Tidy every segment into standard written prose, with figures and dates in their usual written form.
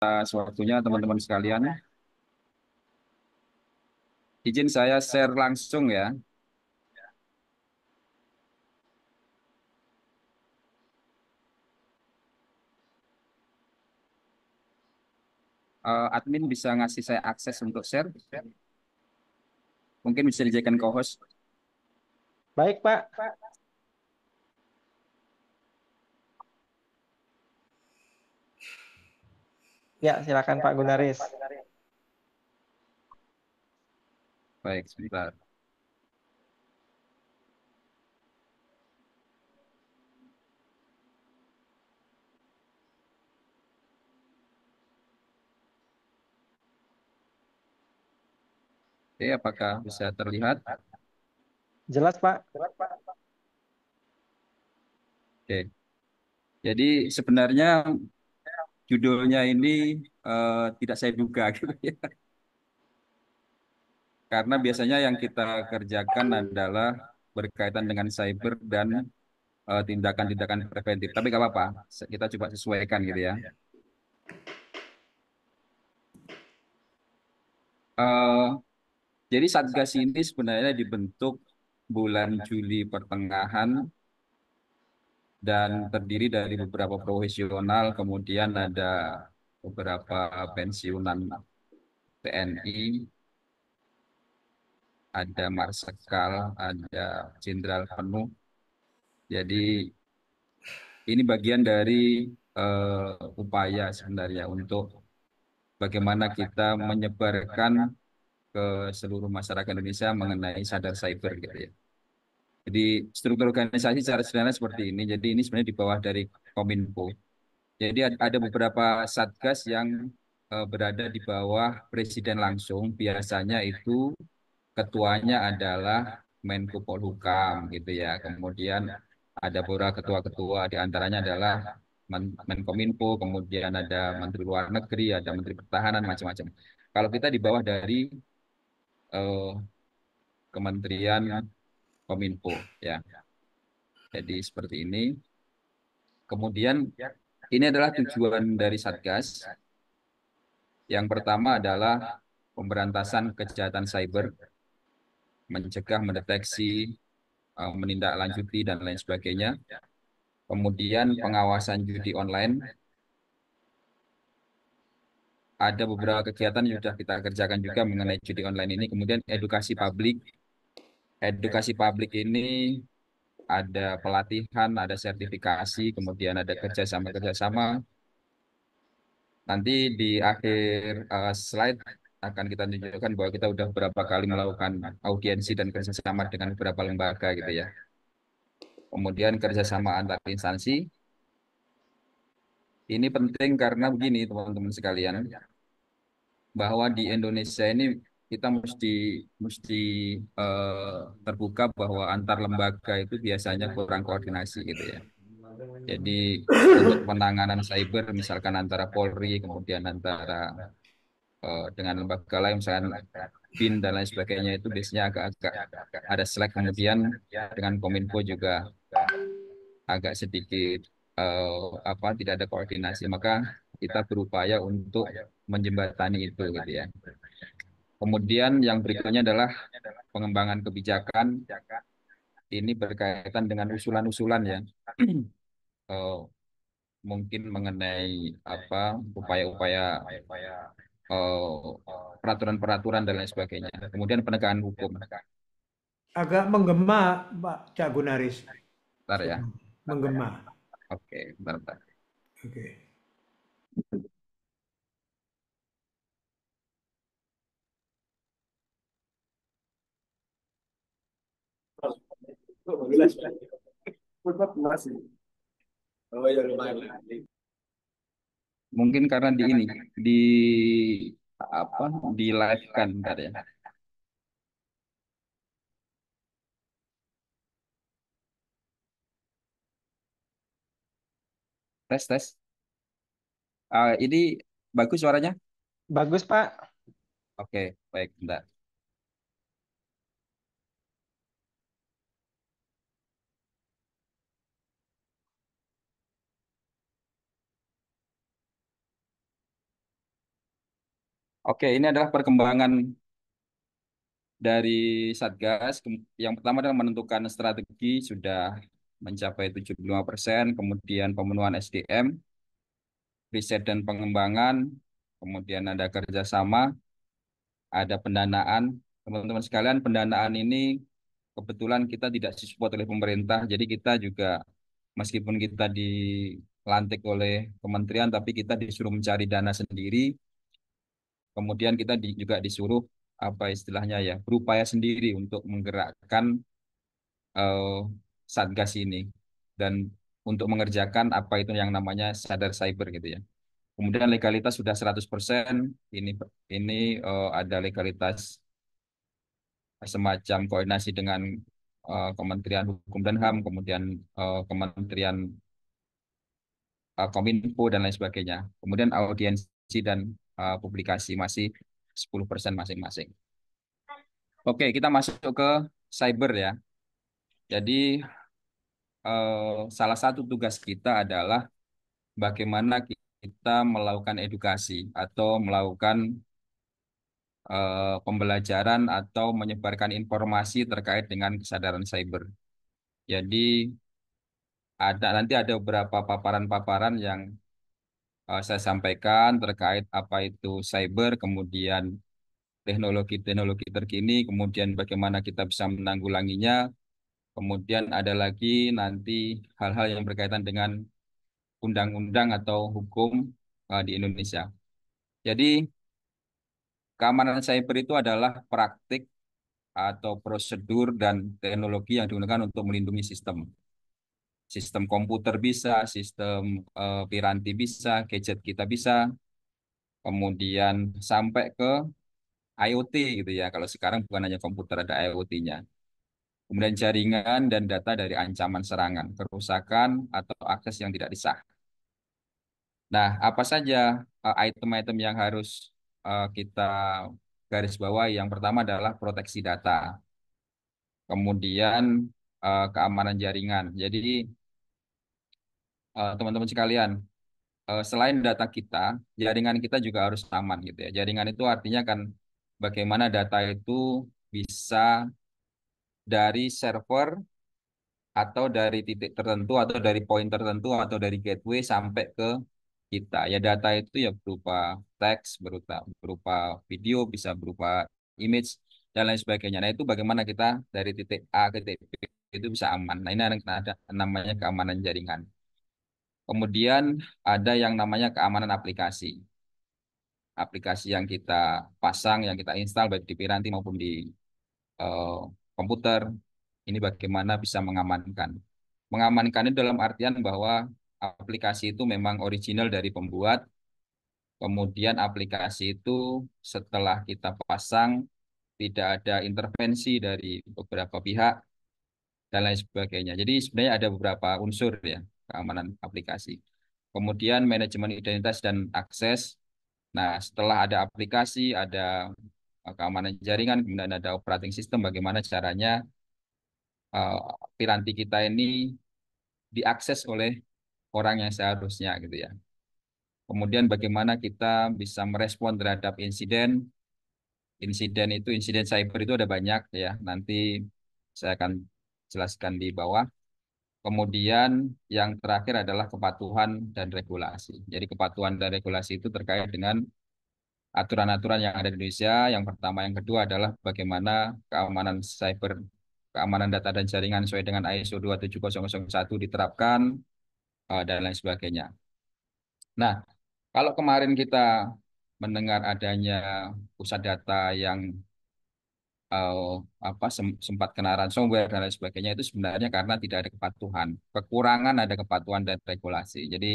Atas waktunya teman-teman sekalian. Izin saya share langsung ya. Admin bisa ngasih saya akses untuk share. Mungkin bisa dijadikan co-host. Baik, Pak. Ya, silakan Pak Gunaris. Baik, sebentar. Oke, apakah bisa terlihat? Jelas, Pak. Oke. Jadi sebenarnya judulnya ini tidak saya duga gitu ya. Karena biasanya yang kita kerjakan adalah berkaitan dengan cyber dan tindakan-tindakan preventif. Tapi nggak apa-apa, kita coba sesuaikan gitu ya. Eh, Jadi Satgas ini sebenarnya dibentuk bulan Juli pertengahan dan terdiri dari beberapa profesional, kemudian ada beberapa pensiunan TNI, ada marsekal, ada jenderal penuh. Jadi ini bagian dari upaya sebenarnya untuk bagaimana kita menyebarkan ke seluruh masyarakat Indonesia mengenai sadar cyber gitu ya. Jadi struktur organisasi secara sederhana seperti ini. Jadi ini sebenarnya di bawah dari Kominfo. Jadi ada beberapa satgas yang berada di bawah presiden langsung. Biasanya itu ketuanya adalah Menko Polhukam gitu ya. Kemudian ada beberapa ketua-ketua di antaranya adalah Menkominfo, kemudian ada Menteri Luar Negeri, ada Menteri Pertahanan macam-macam. Kalau kita di bawah dari eh, Kementerian Kominfo ya. Jadi seperti ini. Kemudian ini adalah tujuan dari Satgas. Yang pertama adalah pemberantasan kejahatan cyber, mencegah, mendeteksi, menindaklanjuti, dan lain sebagainya. Kemudian pengawasan judi online, ada beberapa kegiatan yang sudah kita kerjakan juga mengenai judi online ini. Kemudian edukasi publik ini ada pelatihan, ada sertifikasi, kemudian ada kerjasama-kerjasama. Nanti di akhir slide akan kita tunjukkan bahwa kita sudah berapa kali melakukan audiensi dan kerjasama dengan beberapa lembaga gitu ya. Kemudian kerjasama antar instansi. Ini penting karena begini teman-teman sekalian, bahwa di Indonesia ini kita mesti mesti eh, terbuka bahwa antar lembaga itu biasanya kurang koordinasi gitu ya. Jadi untuk penanganan cyber misalkan antara Polri, kemudian antara dengan lembaga lain misalkan BIN dan lain sebagainya itu biasanya agak-agak ada slack, kemudian dengan Kominfo juga agak sedikit tidak ada koordinasi, maka kita berupaya untuk menjembatani itu gitu ya. Kemudian yang berikutnya adalah pengembangan kebijakan. Ini berkaitan dengan usulan-usulan ya. Eh, Mungkin mengenai apa upaya-upaya peraturan-peraturan dan lain sebagainya. Kemudian penegakan hukum. Agak menggema, Pak Cak Gunaris. Bentar ya. Menggema. Oke, bentar, bentar. Oke. Mungkin karena di ini di apa di live kan bentar ya. Tes tes. Ini bagus suaranya? Bagus, Pak. Oke, baik, bentar. Oke, ini adalah perkembangan dari Satgas. Yang pertama adalah menentukan strategi sudah mencapai 75%, kemudian pemenuhan SDM, riset dan pengembangan, kemudian ada kerjasama, ada pendanaan. Teman-teman sekalian, pendanaan ini kebetulan kita tidak disupport oleh pemerintah, jadi kita juga meskipun kita dilantik oleh kementerian, tapi kita disuruh mencari dana sendiri. Kemudian kita juga disuruh apa istilahnya ya, berupaya sendiri untuk menggerakkan eh, Satgas ini dan untuk mengerjakan apa itu yang namanya sadar cyber gitu ya. Kemudian legalitas sudah 100%. Ini ini ada legalitas semacam koordinasi dengan Kementerian Hukum dan HAM, kemudian Kementerian Kominfo dan lain sebagainya. Kemudian audiensi dan publikasi masih 10% masing-masing. Oke, kita masuk ke cyber ya. Jadi salah satu tugas kita adalah bagaimana kita melakukan edukasi atau melakukan pembelajaran atau menyebarkan informasi terkait dengan kesadaran cyber. Jadi nanti ada beberapa paparan-paparan yang saya sampaikan terkait apa itu cyber, kemudian teknologi-teknologi terkini, kemudian bagaimana kita bisa menanggulanginya, kemudian ada lagi nanti hal-hal yang berkaitan dengan undang-undang atau hukum di Indonesia. Jadi keamanan cyber itu adalah praktik atau prosedur dan teknologi yang digunakan untuk melindungi sistem. Sistem komputer bisa, sistem piranti bisa, gadget kita bisa, kemudian sampai ke IoT gitu ya. Kalau sekarang bukan hanya komputer, ada IoT-nya. Kemudian jaringan dan data dari ancaman serangan, kerusakan, atau akses yang tidak disah. Nah, apa saja item-item yang harus kita garis bawahi? Yang pertama adalah proteksi data, kemudian keamanan jaringan. Jadi, teman-teman sekalian, selain data kita, jaringan kita juga harus aman gitu ya. Jaringan itu artinya kan bagaimana data itu bisa dari server atau dari titik tertentu atau dari poin tertentu atau dari gateway sampai ke kita. Ya data itu ya berupa teks, berupa berupa video, bisa berupa image dan lain sebagainya. Nah, itu bagaimana kita dari titik A ke titik B itu bisa aman. Nah, ini ada namanya keamanan jaringan. Kemudian ada yang namanya keamanan aplikasi. Aplikasi yang kita pasang, yang kita install baik di piranti maupun di eh, komputer, ini bagaimana bisa mengamankan. Mengamankan itu dalam artian bahwa aplikasi itu memang original dari pembuat, kemudian aplikasi itu setelah kita pasang tidak ada intervensi dari beberapa pihak dan lain sebagainya. Jadi sebenarnya ada beberapa unsur ya keamanan aplikasi. Kemudian manajemen identitas dan akses. Nah, setelah ada aplikasi, ada keamanan jaringan, kemudian ada operating system, bagaimana caranya eh, piranti kita ini diakses oleh orang yang seharusnya gitu ya. Kemudian bagaimana kita bisa merespon terhadap insiden. Insiden itu, insiden cyber itu ada banyak ya. Nanti saya akan jelaskan di bawah. Kemudian yang terakhir adalah kepatuhan dan regulasi. Jadi kepatuhan dan regulasi itu terkait dengan aturan-aturan yang ada di Indonesia. Yang pertama, yang kedua adalah bagaimana keamanan cyber, keamanan data dan jaringan sesuai dengan ISO 27001 diterapkan dan lain sebagainya. Nah, kalau kemarin kita mendengar adanya pusat data yang eh, sempat kena ransomware dan lain sebagainya itu sebenarnya karena tidak ada kepatuhan, kekurangan ada kepatuhan dan regulasi. Jadi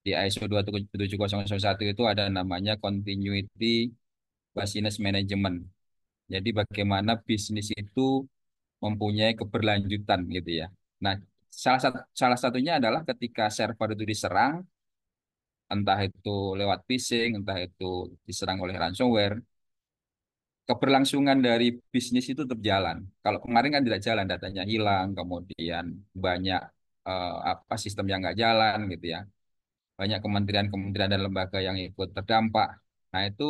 di ISO 27001 itu ada namanya continuity business management. Jadi bagaimana bisnis itu mempunyai keberlanjutan gitu ya. Nah, salah satunya adalah ketika server itu diserang, entah itu lewat phishing, entah itu diserang oleh ransomware, keberlangsungan dari bisnis itu tetap jalan. Kalau kemarin kan tidak jalan, datanya hilang, kemudian banyak apa sistem yang nggak jalan gitu ya. Banyak kementerian-kementerian dan lembaga yang ikut terdampak. Nah, itu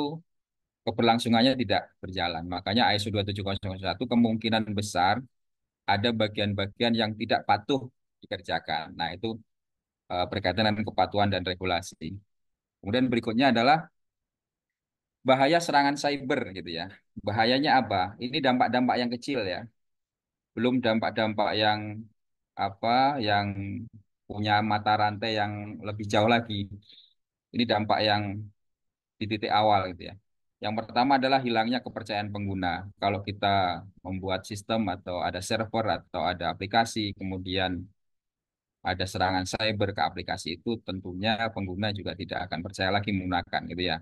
keberlangsungannya tidak berjalan. Makanya ISO 27001 kemungkinan besar ada bagian-bagian yang tidak patuh dikerjakan. Nah, itu berkaitan dengan kepatuhan dan regulasi. Kemudian berikutnya adalah bahaya serangan cyber gitu ya. Bahayanya apa? Ini dampak-dampak yang kecil ya. Belum dampak-dampak yang apa yang punya mata rantai yang lebih jauh lagi. Ini dampak yang di titik awal gitu ya. Yang pertama adalah hilangnya kepercayaan pengguna. Kalau kita membuat sistem atau ada server atau ada aplikasi, kemudian ada serangan cyber ke aplikasi itu, tentunya pengguna juga tidak akan percaya lagi menggunakan gitu ya.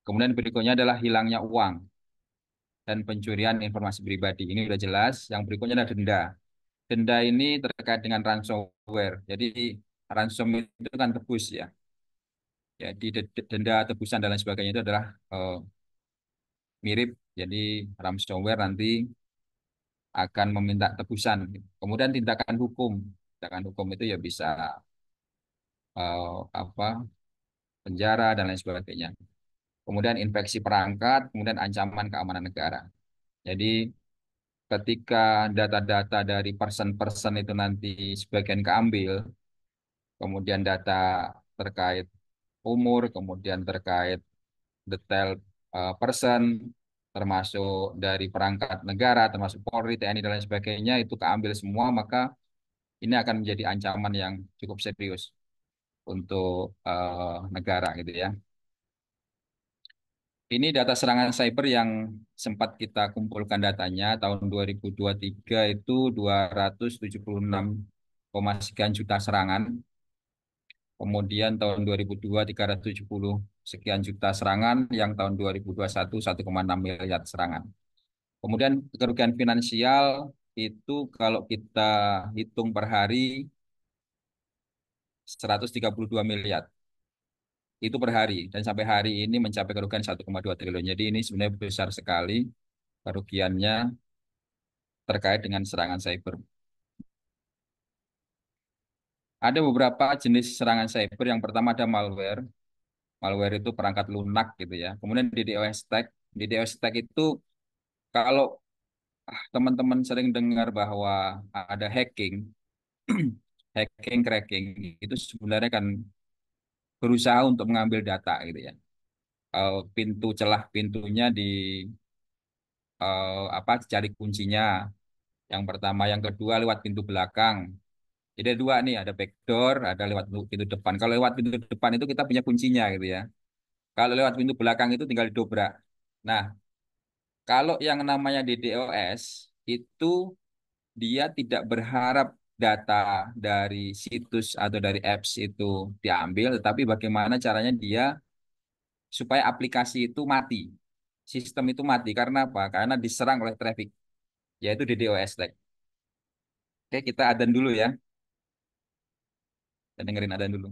Kemudian berikutnya adalah hilangnya uang dan pencurian informasi pribadi. Ini sudah jelas. Yang berikutnya adalah denda. Denda ini terkait dengan ransomware. Jadi ransom itu kan tebus ya. Jadi denda, tebusan dan lain sebagainya itu adalah mirip. Jadi ransomware nanti akan meminta tebusan. Kemudian tindakan hukum. Tindakan hukum itu ya bisa apa penjara dan lain sebagainya. Kemudian infeksi perangkat, kemudian ancaman keamanan negara. Jadi ketika data-data dari person-person itu nanti sebagian keambil, kemudian data terkait umur, kemudian terkait detail person, termasuk dari perangkat negara, termasuk Polri, TNI, dan lain sebagainya, itu keambil semua, maka ini akan menjadi ancaman yang cukup serius untuk negara gitu ya. Ini data serangan cyber yang sempat kita kumpulkan datanya tahun 2023 itu 276, sekian juta serangan. Kemudian tahun 2002 370 sekian juta serangan, yang tahun 2021 1,6 miliar serangan. Kemudian kerugian finansial itu kalau kita hitung per hari 132 miliar. Itu per hari dan sampai hari ini mencapai kerugian 1,2 triliun. Jadi ini sebenarnya besar sekali kerugiannya terkait dengan serangan cyber. Ada beberapa jenis serangan cyber. Yang pertama ada malware. Malware itu perangkat lunak gitu ya. Kemudian DDoS attack. DDoS attack itu kalau teman-teman sering dengar bahwa ada hacking, hacking, cracking, itu sebenarnya kan berusaha untuk mengambil data gitu ya. Pintu celah pintunya di apa cari kuncinya. Yang pertama, yang kedua lewat pintu belakang. Jadi ada dua nih, ada backdoor, ada lewat pintu depan. Kalau lewat pintu depan itu kita punya kuncinya gitu ya. Kalau lewat pintu belakang itu tinggal didobrak. Nah, kalau yang namanya DDoS itu dia tidak berharap data dari situs atau dari apps itu diambil, tetapi bagaimana caranya dia supaya aplikasi itu mati. Sistem itu mati karena apa? Karena diserang oleh traffic, yaitu DDoS tag. Oke, kita adan dulu ya. Kita dengerin adan dulu.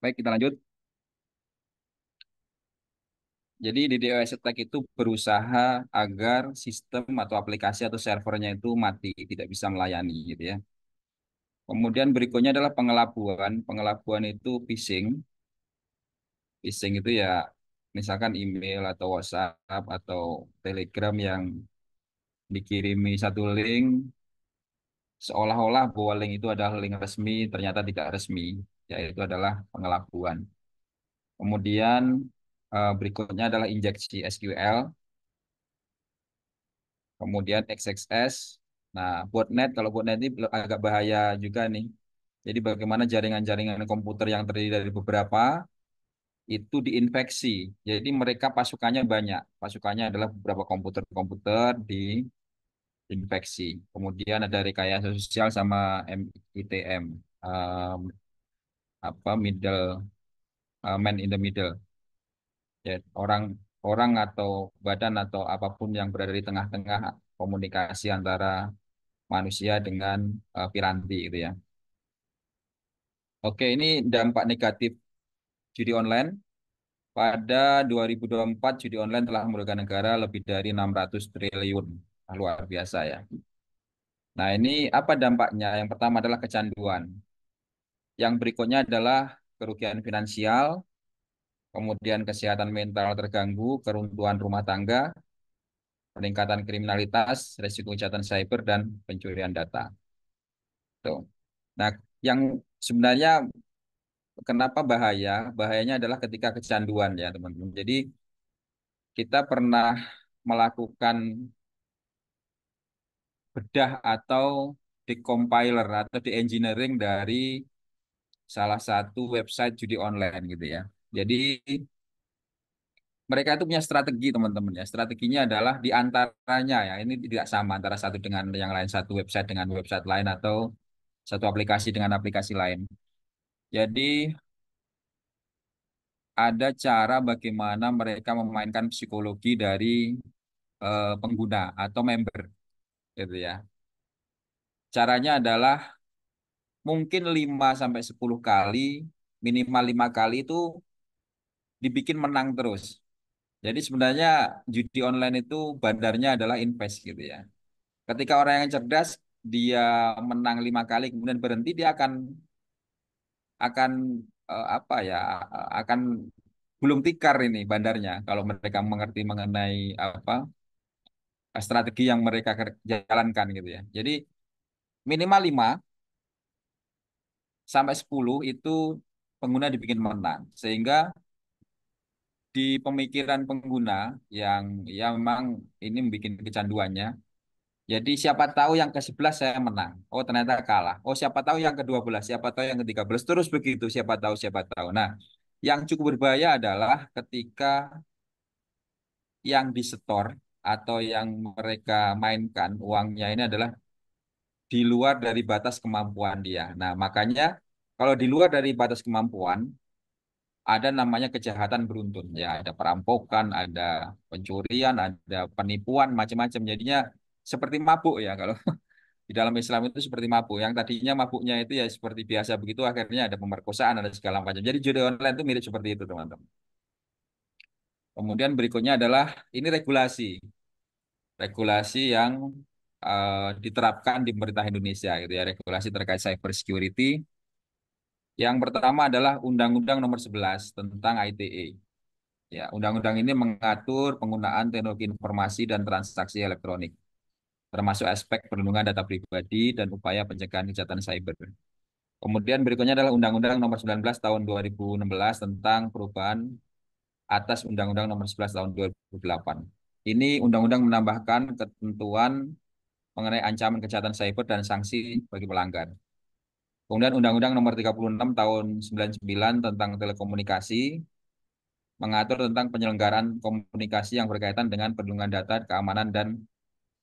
Baik, kita lanjut. Jadi di DOS Attack itu berusaha agar sistem atau aplikasi atau servernya itu mati, tidak bisa melayani gitu ya. Kemudian berikutnya adalah pengelabuan. Pengelabuan itu phishing. Phishing itu ya misalkan email atau WhatsApp atau Telegram yang dikirimi satu link seolah-olah bahwa link itu adalah link resmi, ternyata tidak resmi, yaitu adalah pengelabuan. Kemudian berikutnya adalah injeksi SQL, kemudian XXS. Nah, botnet, kalau botnet ini agak bahaya juga nih. Jadi bagaimana jaringan-jaringan komputer yang terdiri dari beberapa itu diinfeksi. Jadi mereka pasukannya banyak. Pasukannya adalah beberapa komputer-komputer diinfeksi. Kemudian ada rekayasa sosial sama MITM, um, apa middle man in the middle. Ya, orang orang atau badan atau apapun yang berada di tengah-tengah komunikasi antara manusia dengan piranti gitu ya. Oke, ini dampak negatif judi online. Pada 2024, judi online telah merugikan negara lebih dari 600 triliun. Nah, luar biasa ya. Nah, ini apa dampaknya? Yang pertama adalah kecanduan. Yang berikutnya adalah kerugian finansial, kemudian kesehatan mental terganggu, keruntuhan rumah tangga, peningkatan kriminalitas, resiko kejahatan cyber, dan pencurian data. Tuh. Nah, yang sebenarnya kenapa bahaya? Bahayanya adalah ketika kecanduan ya, teman-teman. Jadi, kita pernah melakukan bedah atau decompiler atau de-engineering dari salah satu website judi online gitu ya. Jadi mereka itu punya strategi teman-teman ya. Strateginya adalah di antaranya ya, ini tidak sama antara satu dengan yang lain, satu website dengan website lain atau satu aplikasi dengan aplikasi lain. Jadi ada cara bagaimana mereka memainkan psikologi dari pengguna atau member gitu ya. Caranya adalah mungkin 5 sampai 10 kali, minimal 5 kali itu dibikin menang terus. Jadi sebenarnya judi online itu bandarnya adalah invest gitu ya. Ketika orang yang cerdas dia menang 5 kali kemudian berhenti, dia akan apa ya, akan gulung tikar ini bandarnya kalau mereka mengerti mengenai apa strategi yang mereka jalankan gitu ya. Jadi minimal 5 sampai 10 itu pengguna dibikin menang sehingga di pemikiran pengguna yang ya memang ini membuat kecanduannya. Jadi siapa tahu yang ke-11 saya menang. Oh ternyata kalah. Oh siapa tahu yang ke-12, siapa tahu yang ke-13. Terus begitu siapa tahu siapa tahu. Nah, yang cukup berbahaya adalah ketika yang disetor atau yang mereka mainkan uangnya ini adalah di luar dari batas kemampuan dia. Nah, makanya kalau di luar dari batas kemampuan ada namanya kejahatan beruntun ya, ada perampokan, ada pencurian, ada penipuan macam-macam. Jadinya seperti mabuk ya kalau di dalam Islam itu seperti mabuk. Yang tadinya mabuknya itu ya seperti biasa begitu akhirnya ada pemerkosaan, ada segala macam. Jadi judi online itu mirip seperti itu, teman-teman. Kemudian berikutnya adalah ini regulasi. Regulasi yang diterapkan di pemerintah Indonesia gitu ya, regulasi terkait cyber security. Yang pertama adalah Undang-Undang Nomor 11 tentang ITE. Ya, undang-undang ini mengatur penggunaan teknologi informasi dan transaksi elektronik, termasuk aspek perlindungan data pribadi dan upaya pencegahan kejahatan cyber. Kemudian berikutnya adalah Undang-Undang Nomor 19 Tahun 2016 tentang perubahan atas Undang-Undang Nomor 11 Tahun 2008. Ini undang-undang menambahkan ketentuan mengenai ancaman kejahatan cyber dan sanksi bagi pelanggar. Kemudian Undang-Undang Nomor 36 Tahun 99 tentang telekomunikasi mengatur tentang penyelenggaraan komunikasi yang berkaitan dengan perlindungan data, keamanan, dan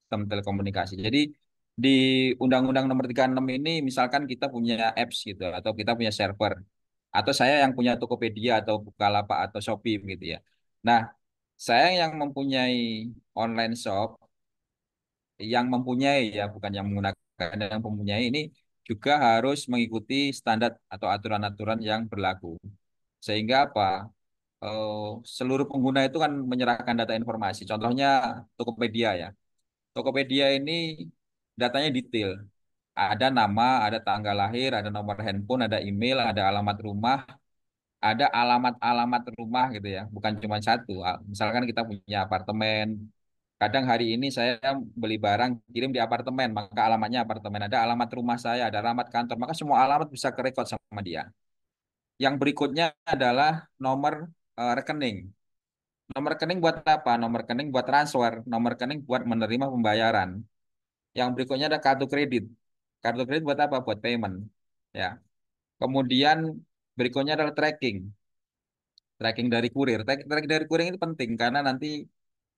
sistem telekomunikasi. Jadi di Undang-Undang Nomor 36 ini misalkan kita punya apps gitu atau kita punya server atau saya yang punya Tokopedia atau Bukalapak atau Shopee gitu ya. Nah, saya yang mempunyai online shop yang mempunyai ya bukan yang menggunakan yang mempunyai ini juga harus mengikuti standar atau aturan-aturan yang berlaku. Sehingga apa? Eh, Seluruh pengguna itu kan menyerahkan data informasi. Contohnya Tokopedia ya. Tokopedia ini datanya detail. Ada nama, ada tanggal lahir, ada nomor handphone, ada email, ada alamat rumah, ada alamat-alamat rumah gitu ya. Bukan cuma satu. Misalkan kita punya apartemen. Kadang hari ini saya beli barang kirim di apartemen, maka alamatnya apartemen. Ada alamat rumah saya, ada alamat kantor, maka semua alamat bisa kerekod sama dia. Yang berikutnya adalah nomor rekening. Nomor rekening buat apa? Nomor rekening buat transfer, nomor rekening buat menerima pembayaran. Yang berikutnya ada kartu kredit. Kartu kredit buat apa? Buat payment. Ya. Kemudian berikutnya adalah tracking. Tracking dari kurir. Tracking dari kurir itu penting karena nanti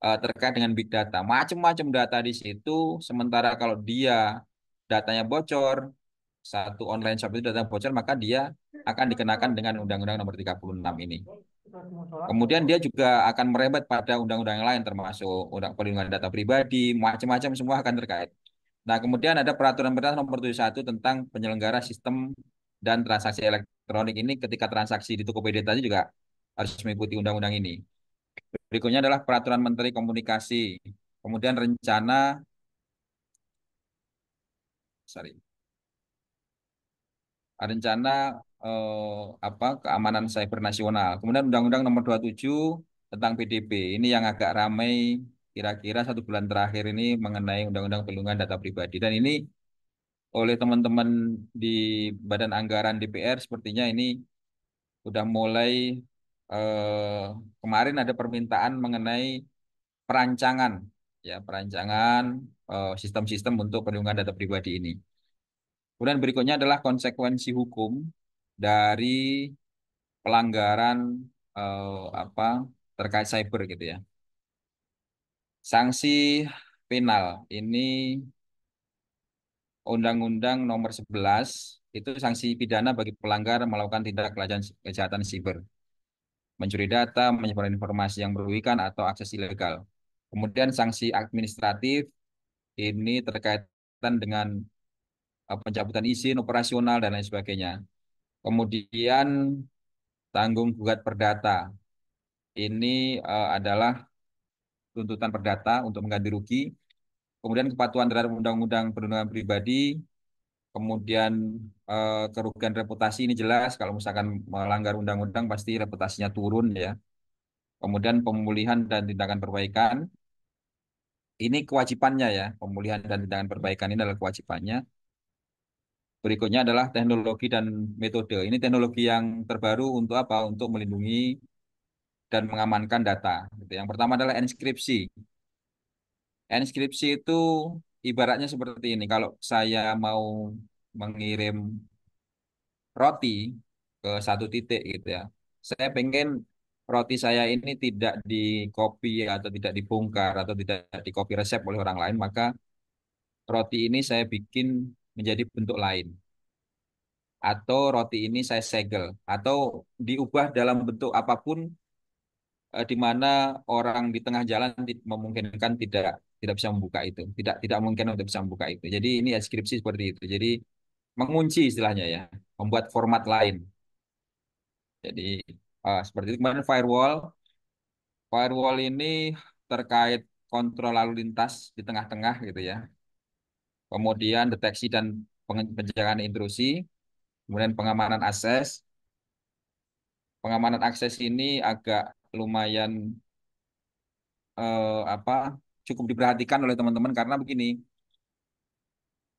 terkait dengan big data. Macam-macam data di situ. Sementara kalau dia datanya bocor, satu online shop itu data bocor, maka dia akan dikenakan dengan Undang-Undang Nomor 36 ini. Kemudian dia juga akan merembet pada undang-undang yang lain termasuk undang perlindungan data pribadi, macam-macam semua akan terkait. Nah, kemudian ada peraturan pemerintah nomor 71 tentang penyelenggara sistem dan transaksi elektronik ini ketika transaksi di Tokopedia tadi juga harus mengikuti undang-undang ini. Berikutnya adalah peraturan Menteri Komunikasi. Kemudian sorry, rencana keamanan cyber nasional. Kemudian Undang-Undang Nomor 27 tentang PDB. Ini yang agak ramai kira-kira 1 bulan terakhir ini mengenai Undang-Undang Perlindungan Data Pribadi. Dan ini oleh teman-teman di Badan Anggaran DPR sepertinya ini udah mulai eh, kemarin ada permintaan mengenai perancangan ya perancangan sistem-sistem untuk perlindungan data pribadi ini. Kemudian berikutnya adalah konsekuensi hukum dari pelanggaran apa terkait cyber gitu ya. Sanksi penal ini Undang-Undang Nomor 11 itu sanksi pidana bagi pelanggar melakukan tindak kejahatan siber, mencuri data, menyebarkan informasi yang merugikan atau akses ilegal. Kemudian sanksi administratif ini terkaitan dengan pencabutan izin operasional dan lain sebagainya. Kemudian tanggung gugat perdata. Ini adalah tuntutan perdata untuk mengganti rugi. Kemudian kepatuhan terhadap Undang-Undang Perlindungan Pribadi. Kemudian kerugian reputasi ini jelas. Kalau misalkan melanggar undang-undang pasti reputasinya turun ya. Kemudian pemulihan dan tindakan perbaikan. Ini kewajibannya ya. Pemulihan dan tindakan perbaikan ini adalah kewajibannya. Berikutnya adalah teknologi dan metode. Ini teknologi yang terbaru untuk apa? Untuk melindungi dan mengamankan data. Gitu. Yang pertama adalah enskripsi. Enskripsi itu ibaratnya seperti ini. Kalau saya mau mengirim roti ke satu titik gitu ya. Saya pengen roti saya ini tidak di copy atau tidak dibongkar atau tidak di copy resep oleh orang lain, maka roti ini saya bikin menjadi bentuk lain. Atau roti ini saya segel atau diubah dalam bentuk apapun di mana orang di tengah jalan memungkinkan tidak bisa membuka itu, tidak mungkin untuk bisa membuka itu. Jadi ini deskripsi seperti itu. Jadi mengunci istilahnya ya, membuat format lain. Jadi seperti itu. Kemudian firewall ini terkait kontrol lalu lintas di tengah-tengah gitu ya. Kemudian deteksi dan pencegahan intrusi, kemudian pengamanan akses. Pengamanan akses ini agak lumayan apa cukup diperhatikan oleh teman-teman karena begini,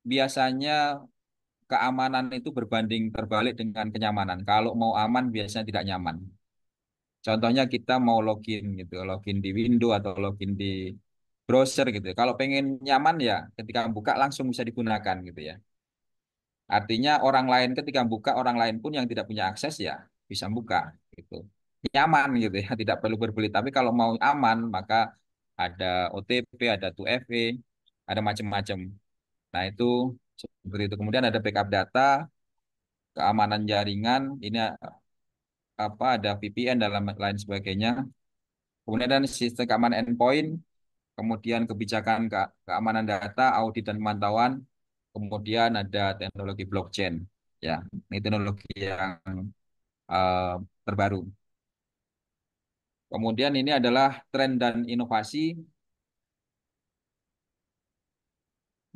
biasanya keamanan itu berbanding terbalik dengan kenyamanan. Kalau mau aman biasanya tidak nyaman. Contohnya kita mau login gitu, login di Windows atau login di browser gitu. Kalau pengen nyaman ya ketika buka langsung bisa digunakan gitu ya. Artinya orang lain ketika buka orang lain pun yang tidak punya akses ya bisa buka gitu. Nyaman gitu ya, tidak perlu berbelit. Tapi kalau mau aman maka ada OTP, ada 2FA, ada macam-macam. Nah, itu seperti itu. Kemudian ada backup data, keamanan jaringan, ini apa ada VPN dan lain sebagainya. Kemudian ada sistem keamanan endpoint, kemudian kebijakan keamanan data, audit dan pemantauan, kemudian ada teknologi blockchain. Ya, ini teknologi yang eh, terbaru. Kemudian ini adalah tren dan inovasi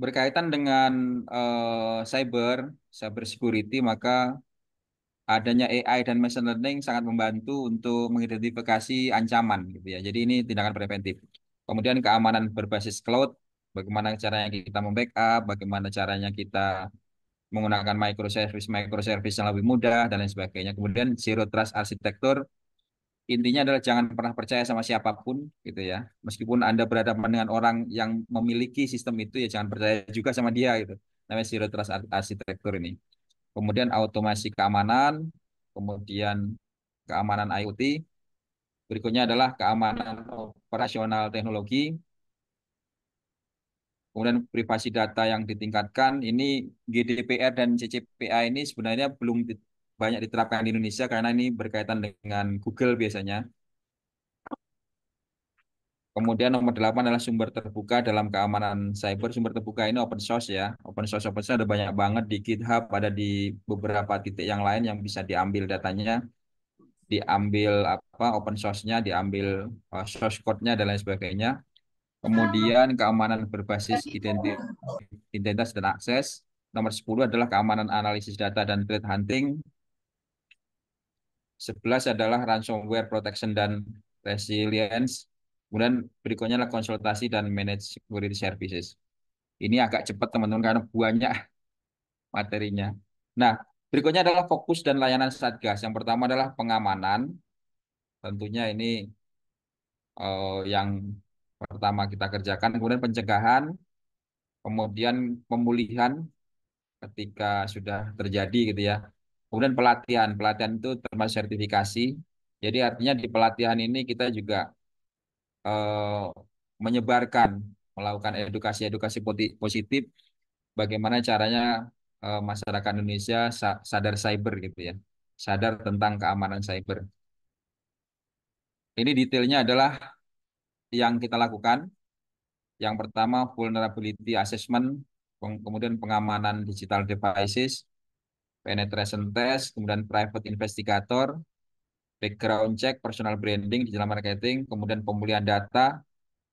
berkaitan dengan cyber security, maka adanya AI dan machine learning sangat membantu untuk mengidentifikasi ancaman gitu ya. Jadi ini tindakan preventif. Kemudian keamanan berbasis cloud, bagaimana caranya kita membackup, bagaimana caranya kita menggunakan microservice yang lebih mudah dan lain sebagainya. Kemudian zero trust arsitektur, intinya adalah jangan pernah percaya sama siapapun gitu ya. Meskipun Anda berhadapan dengan orang yang memiliki sistem itu ya jangan percaya juga sama dia gitu. Namanya zero trust arsitektur ini. Kemudian automasi keamanan, kemudian keamanan IoT, berikutnya adalah keamanan operasional teknologi, kemudian privasi data yang ditingkatkan. Ini GDPR dan CCPA ini sebenarnya belum banyak diterapkan di Indonesia karena ini berkaitan dengan Google biasanya. Kemudian nomor 8 adalah sumber terbuka dalam keamanan cyber. Sumber terbuka ini open source ya. Open source ada banyak banget di GitHub, ada di beberapa titik yang lain yang bisa diambil datanya, diambil open source-nya, diambil source code-nya dan lain sebagainya. Kemudian keamanan berbasis identitas dan akses. Nomor 10 adalah keamanan analisis data dan threat hunting. 11 adalah ransomware protection dan resilience. Kemudian berikutnya adalah konsultasi dan manage security services. Ini agak cepat teman-teman karena banyak materinya. Nah, berikutnya adalah fokus dan layanan Satgas. Yang pertama adalah pengamanan. Tentunya ini yang pertama kita kerjakan. Kemudian pencegahan, kemudian pemulihan ketika sudah terjadi gitu ya. Kemudian pelatihan. Pelatihan itu termasuk sertifikasi. Jadi artinya di pelatihan ini kita juga eh, menyebarkan, melakukan edukasi-edukasi positif, bagaimana caranya masyarakat Indonesia sadar cyber gitu ya, sadar tentang keamanan cyber. Ini detailnya adalah yang kita lakukan. Yang pertama vulnerability assessment, kemudian pengamanan digital devices, penetration test, kemudian private investigator, background check, personal branding, digital marketing, kemudian pemulihan data,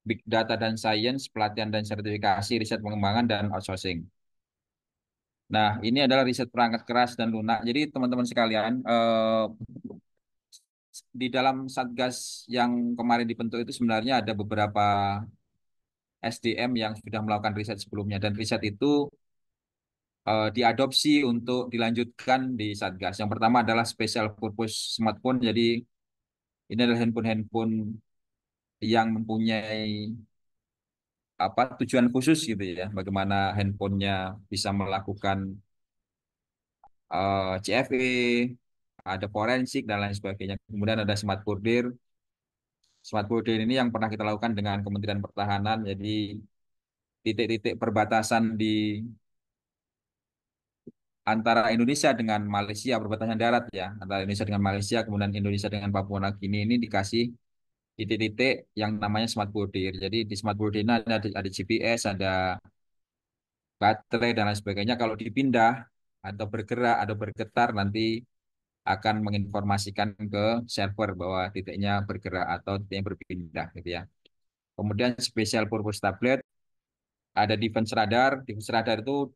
big data dan science, pelatihan dan sertifikasi, riset pengembangan, dan outsourcing. Nah, ini adalah riset perangkat keras dan lunak. Jadi teman-teman sekalian, di dalam Satgas yang kemarin dibentuk itu sebenarnya ada beberapa SDM yang sudah melakukan riset sebelumnya. Dan riset itu diadopsi untuk dilanjutkan di Satgas. Yang pertama adalah special purpose smartphone. Jadi ini adalah handphone-handphone yang mempunyai tujuan khusus gitu ya. Bagaimana handphonenya bisa melakukan CFE, ada forensik dan lain sebagainya. Kemudian ada smart border. Smart border ini yang pernah kita lakukan dengan Kementerian Pertahanan. Jadi titik-titik perbatasan di antara Indonesia dengan Malaysia, perbatasan darat ya, antara Indonesia dengan Malaysia, kemudian Indonesia dengan Papua Nugini ini dikasih titik-titik yang namanya smart border. Jadi di smart border ini ada GPS, ada baterai dan lain sebagainya. Kalau dipindah atau bergerak atau bergetar nanti akan menginformasikan ke server bahwa titiknya bergerak atau titiknya berpindah gitu ya. Kemudian special purpose tablet, ada defense radar. Defense radar itu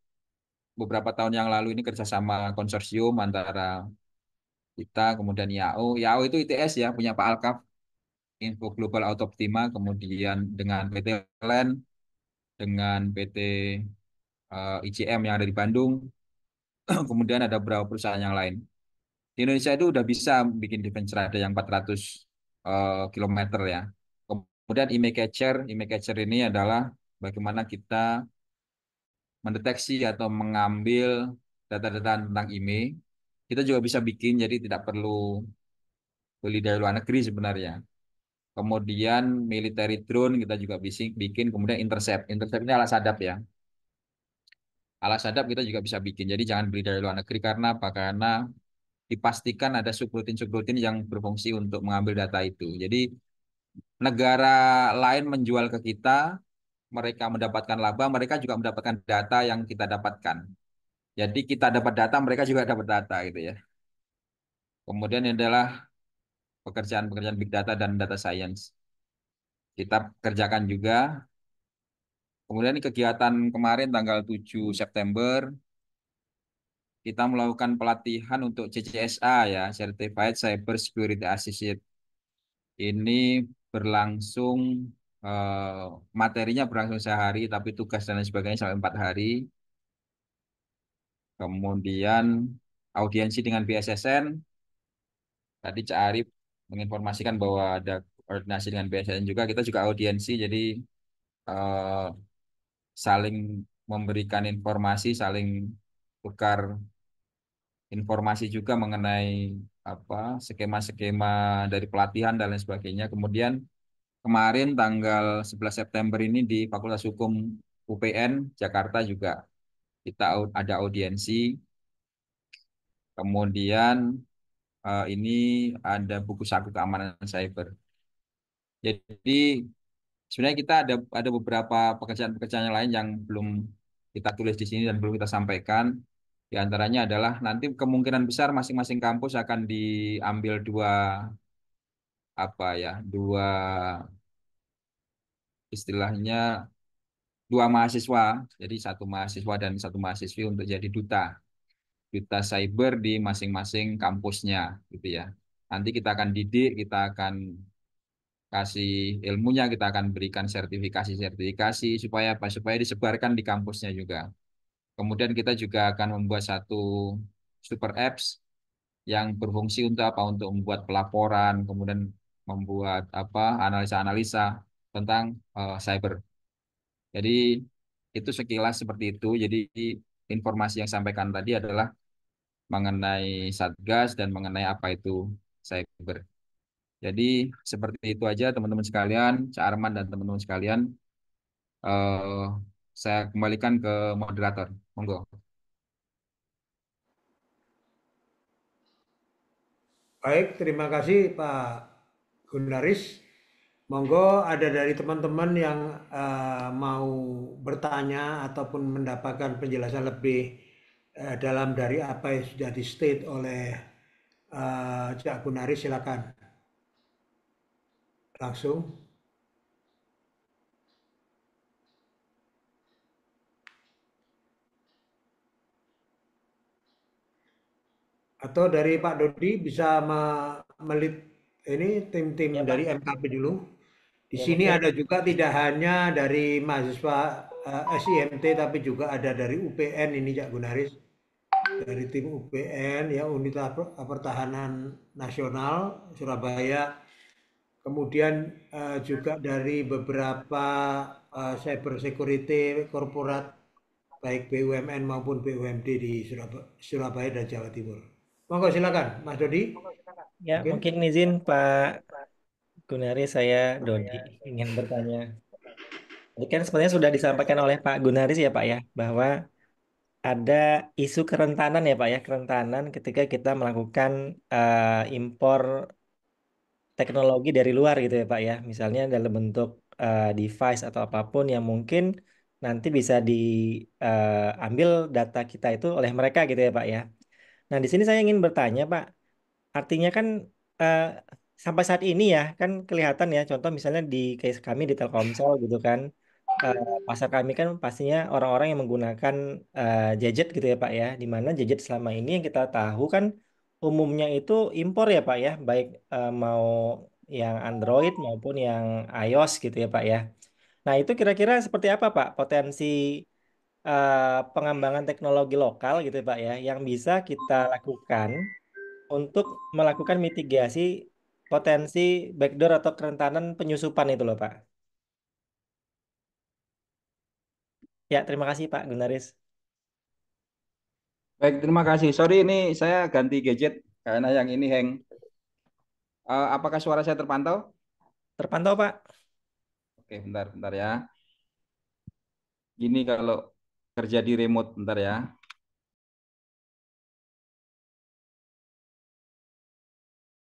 beberapa tahun yang lalu ini kerjasama konsorsium antara kita, kemudian IAO. IAO itu ITS ya, punya Pak Alkaf, Info Global Auto Optima, kemudian dengan PT LAN, dengan PT ICM yang ada di Bandung, kemudian ada beberapa perusahaan yang lain. Di Indonesia itu udah bisa bikin defense radar yang 400 kilometer ya. Kemudian image catcher ini adalah bagaimana kita mendeteksi atau mengambil data-data tentang IMEI. Kita juga bisa bikin, jadi tidak perlu beli dari luar negeri sebenarnya. Kemudian military drone kita juga bisa bikin, kemudian intercept. Intercept ini alas hadap ya. Alas hadap kita juga bisa bikin. Jadi jangan beli dari luar negeri karena apa? Karena dipastikan ada subrutin-subrutin yang berfungsi untuk mengambil data itu. Jadi negara lain menjual ke kita, mereka mendapatkan laba, mereka juga mendapatkan data yang kita dapatkan. Jadi kita dapat data, mereka juga dapat data gitu ya. Kemudian ini adalah pekerjaan-pekerjaan big data dan data science. Kita kerjakan juga. Kemudian kegiatan kemarin tanggal 7 September kita melakukan pelatihan untuk CCSA ya, Certified Cyber Security Associate. Ini berlangsung materinya berlangsung sehari, tapi tugas dan lain sebagainya sampai 4 hari. Kemudian audiensi dengan BSSN. Tadi Cak Arif menginformasikan bahwa ada koordinasi dengan BSSN juga. Kita juga audiensi, jadi eh, saling memberikan informasi, saling tukar informasi juga mengenai apa skema-skema dari pelatihan dan lain sebagainya. Kemudian kemarin tanggal 11 September ini di Fakultas Hukum UPN Jakarta juga kita ada audiensi. Kemudian ini ada buku saku keamanan cyber. Jadi sebenarnya kita ada beberapa pekerjaan-pekerjaan yang lain yang belum kita tulis di sini dan belum kita sampaikan. Di antaranya adalah nanti kemungkinan besar masing-masing kampus akan diambil dua istilahnya dua mahasiswa. Jadi satu mahasiswa dan satu mahasiswi untuk jadi duta cyber di masing-masing kampusnya, gitu ya. Nanti kita akan didik, kita akan kasih ilmunya, kita akan berikan sertifikasi-sertifikasi supaya apa? Supaya disebarkan di kampusnya juga. Kemudian kita juga akan membuat satu super apps yang berfungsi untuk apa? Untuk membuat pelaporan, kemudian membuat apa? Analisa-analisa tentang cyber. Jadi itu sekilas seperti itu. Jadi informasi yang sampaikan tadi adalah mengenai Satgas dan mengenai apa itu cyber. Jadi seperti itu aja teman-teman sekalian, Cak Arman dan teman-teman sekalian. eh saya kembalikan ke moderator. Monggo. Baik, terima kasih Pak Gundaris. Monggo ada dari teman-teman yang mau bertanya ataupun mendapatkan penjelasan lebih dalam dari apa yang sudah di-state oleh Cak Gundaris, silakan langsung. Atau dari Pak Dodi bisa melit ini tim-tim Ya, dari Pak. MKP dulu. Di Ya, sini mungkin. ada juga tidak hanya dari mahasiswa SIMT tapi juga ada dari UPN ini Cak Gunaris. Dari tim UPN ya Unit Pertahanan Nasional Surabaya. Kemudian juga dari beberapa cyber security korporat baik BUMN maupun BUMD di Surabaya dan Jawa Timur. Monggo silakan, Mas Dodi. Ya, Mungkin. mungkin izin Pak Gunaris, saya Dodi ingin bertanya. Tadi kan sebenarnya sudah disampaikan oleh Pak Gunaris ya Pak ya, bahwa ada isu kerentanan ya Pak ya, kerentanan ketika kita melakukan impor teknologi dari luar gitu ya Pak ya. Misalnya dalam bentuk device atau apapun yang mungkin nanti bisa diambil data kita itu oleh mereka gitu ya Pak ya. Nah, di sini saya ingin bertanya Pak, artinya kan eh, sampai saat ini ya kan kelihatan ya contoh misalnya di case kami di Telkomsel gitu kan, eh, pasar kami kan pastinya orang-orang yang menggunakan gadget gitu ya Pak ya, di mana gadget selama ini yang kita tahu kan umumnya itu impor ya Pak ya, baik mau yang Android maupun yang iOS gitu ya Pak ya. Nah, itu kira-kira seperti apa Pak potensi pengembangan teknologi lokal gitu ya Pak ya yang bisa kita lakukan untuk melakukan mitigasi potensi backdoor atau kerentanan penyusupan itu loh, Pak. Ya, terima kasih Pak Gunaris. Baik, terima kasih. Sorry ini saya ganti gadget karena yang ini hang. Apakah suara saya terpantau? Terpantau, Pak. Oke, bentar, bentar ya. Gini kalau kerja di remote, bentar ya.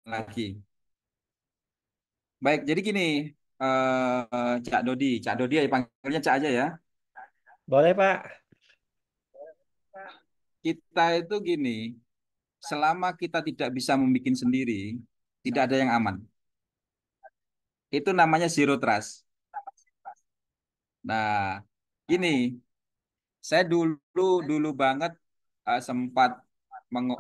Lagi. Baik, jadi gini, Cak Dodi ya panggilnya Cak aja ya. Boleh, Pak. Kita itu gini, selama kita tidak bisa membuat sendiri, tidak ada yang aman. Itu namanya zero trust. Nah, ini saya dulu dulu banget sempat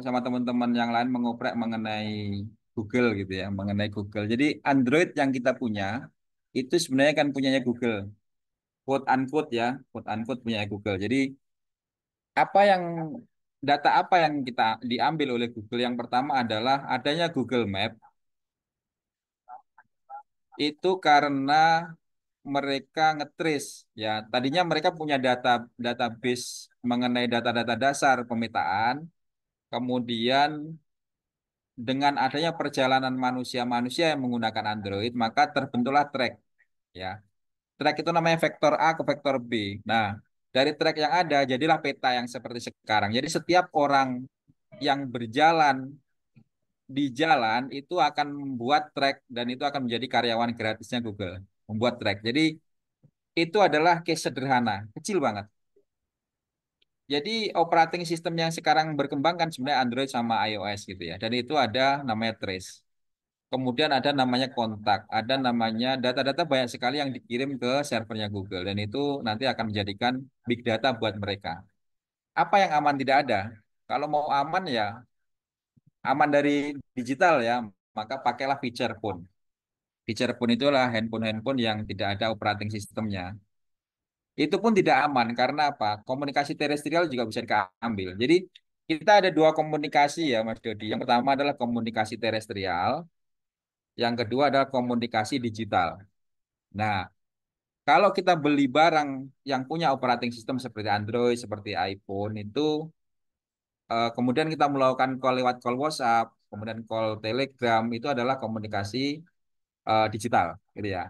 sama teman-teman yang lain mengoprek mengenai Google gitu ya, mengenai Google. Jadi Android yang kita punya itu sebenarnya kan punyanya Google, quote unquote ya, quote unquote punya Google. Jadi apa yang data apa yang kita diambil oleh Google? Yang pertama adalah adanya Google Map itu karena mereka ngetrace ya. Tadinya mereka punya database mengenai data-data dasar pemetaan. Kemudian dengan adanya perjalanan manusia-manusia yang menggunakan Android, maka terbentuklah track ya. Track itu namanya vektor A ke vektor B. Nah, dari track yang ada jadilah peta yang seperti sekarang. Jadi setiap orang yang berjalan di jalan itu akan membuat track dan itu akan menjadi karyawan gratisnya Google. Membuat track. Jadi itu adalah case sederhana, kecil banget. Jadi operating system yang sekarang berkembang kan sebenarnya Android sama iOS gitu ya. Dan itu ada namanya Trace. Kemudian ada namanya kontak, ada namanya data-data banyak sekali yang dikirim ke servernya Google. Dan itu nanti akan menjadikan big data buat mereka. Apa yang aman tidak ada? Kalau mau aman ya aman dari digital ya, maka pakailah feature phone. Feature phone itulah handphone-handphone yang tidak ada operating systemnya. Itu pun tidak aman karena apa? Komunikasi terestrial juga bisa diambil. Jadi kita ada dua komunikasi ya Mas Dodi. Yang pertama adalah komunikasi terestrial, yang kedua adalah komunikasi digital. Nah, kalau kita beli barang yang punya operating system seperti Android, seperti iPhone itu, kemudian kita melakukan call lewat call WhatsApp, kemudian call Telegram, itu adalah komunikasi digital, gitu ya.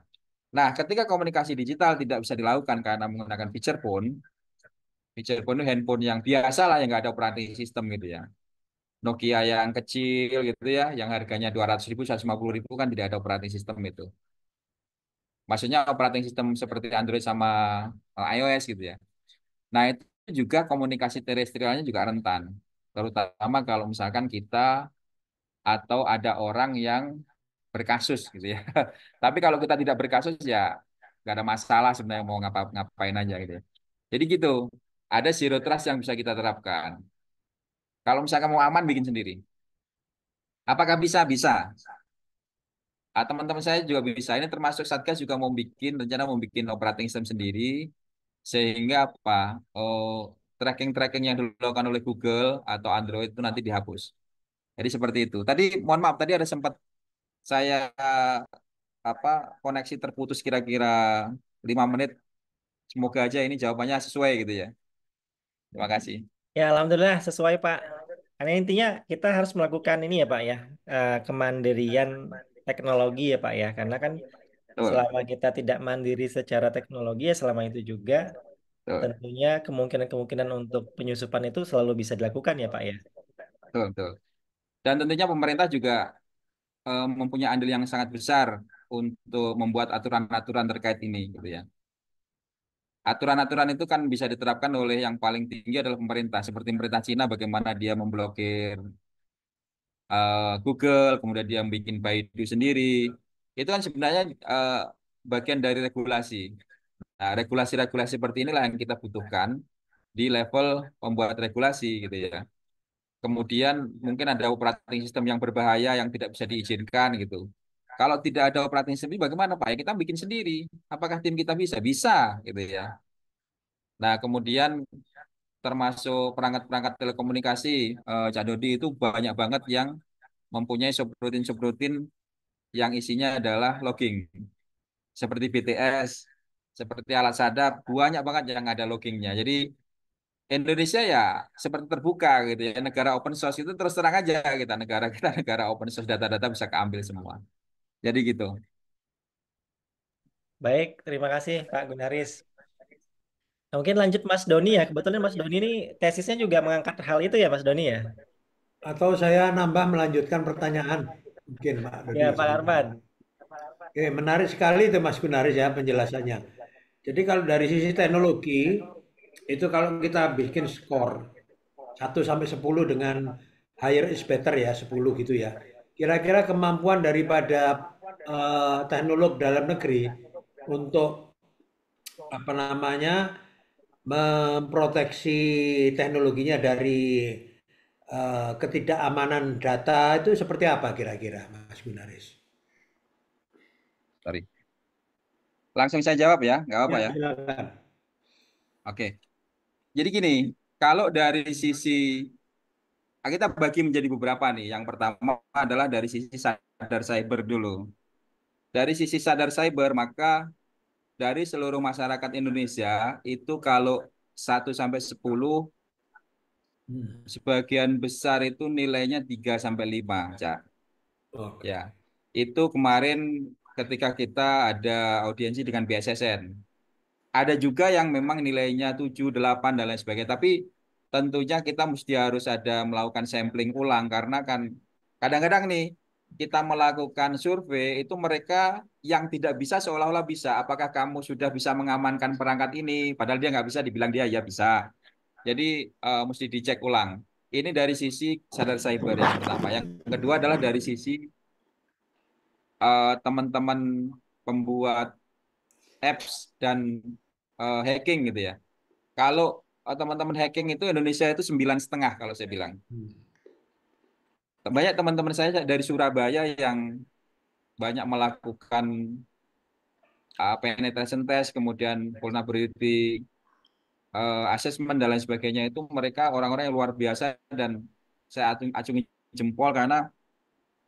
Nah, ketika komunikasi digital tidak bisa dilakukan karena menggunakan feature phone itu handphone yang biasa lah yang nggak ada operating system gitu ya. Nokia yang kecil gitu ya, yang harganya 200.000, 150.000 kan tidak ada operating system itu. Maksudnya operating system seperti Android sama iOS gitu ya. Nah itu juga komunikasi terestrialnya juga rentan. Terutama kalau misalkan kita atau ada orang yang berkasus gitu ya. Tapi kalau kita tidak berkasus ya nggak ada masalah sebenarnya mau ngapain aja gitu ya. Jadi gitu, ada zero trust yang bisa kita terapkan. Kalau misalkan mau aman bikin sendiri. Apakah bisa? Bisa. Teman-teman saya juga bisa. Ini termasuk Satgas juga mau bikin rencana mau bikin operating system sendiri sehingga apa? Oh, tracking-tracking yang dilakukan oleh Google atau Android itu nanti dihapus. Jadi seperti itu. Tadi mohon maaf tadi ada sempat saya apa koneksi terputus kira-kira 5 menit. Semoga aja ini jawabannya sesuai gitu ya. Terima kasih. Ya, alhamdulillah sesuai Pak. Karena intinya kita harus melakukan ini ya Pak ya, kemandirian teknologi ya Pak ya. Karena kan Betul, selama kita tidak mandiri secara teknologi ya selama itu juga betul, tentunya kemungkinan-kemungkinan untuk penyusupan itu selalu bisa dilakukan ya Pak ya. betul, betul. Dan tentunya pemerintah juga mempunyai andil yang sangat besar untuk membuat aturan-aturan terkait ini gitu ya. Aturan-aturan itu kan bisa diterapkan oleh yang paling tinggi adalah pemerintah. Seperti pemerintah Cina bagaimana dia memblokir Google, kemudian dia bikin Baidu sendiri. Itu kan sebenarnya eh, bagian dari regulasi. Nah, regulasi-regulasi seperti inilah yang kita butuhkan di level pembuat regulasi gitu ya. Kemudian mungkin ada operating system yang berbahaya yang tidak bisa diizinkan gitu. Kalau tidak ada operating system bagaimana Pak? Ya kita bikin sendiri. Apakah tim kita bisa? Bisa gitu ya. Nah, kemudian termasuk perangkat-perangkat telekomunikasi, Cak Dodi itu banyak banget yang mempunyai subroutine-subroutine yang isinya adalah logging. Seperti BTS, seperti alat sadap, banyak banget yang ada loggingnya. Jadi Indonesia ya seperti terbuka gitu ya. Negara open source itu terus terang aja kita negara open source data-data bisa keambil semua. Jadi gitu. Baik, terima kasih Pak Gunaris. Nah, mungkin lanjut Mas Doni ya. Kebetulan Mas Doni ini tesisnya juga mengangkat hal itu ya Mas Doni ya. Atau saya nambah melanjutkan pertanyaan, mungkin Pak Dodi Ya Pak sebentar. Arman. Oke, menarik sekali itu Mas Gunaris ya penjelasannya. Jadi kalau dari sisi teknologi, itu kalau kita bikin skor 1 sampai 10 dengan higher is better ya, 10 gitu ya. Kira-kira kemampuan daripada teknolog dalam negeri untuk apa namanya memproteksi teknologinya dari ketidakamanan data itu seperti apa kira-kira, Mas Gunaris? Sorry. Langsung saya jawab ya, nggak apa Ya, ya. silakan. Oke. Jadi gini, kalau dari sisi kita bagi menjadi beberapa nih. Yang pertama adalah dari sisi sadar cyber dulu. Dari sisi sadar cyber, maka dari seluruh masyarakat Indonesia itu kalau 1 sampai 10, Hmm. sebagian besar itu nilainya 3 sampai 5, Cak. Oke. Ya. Itu kemarin ketika kita ada audiensi dengan BSSN. Ada juga yang memang nilainya 7, 8 dan lain sebagainya. Tapi tentunya kita mesti harus ada melakukan sampling ulang karena kan kadang-kadang nih kita melakukan survei itu mereka yang tidak bisa seolah-olah bisa. Apakah kamu sudah bisa mengamankan perangkat ini? Padahal dia nggak bisa, dibilang dia ya bisa. Jadi mesti dicek ulang. Ini dari sisi sadar cyber yang pertama. Yang kedua adalah dari sisi teman-teman pembuat apps dan hacking gitu ya. Kalau teman-teman hacking itu Indonesia itu 9,5 kalau saya bilang. Hmm. Banyak teman-teman saya dari Surabaya yang banyak melakukan penetration test, kemudian vulnerability assessment dan lain sebagainya itu mereka orang-orang yang luar biasa dan saya acungi jempol karena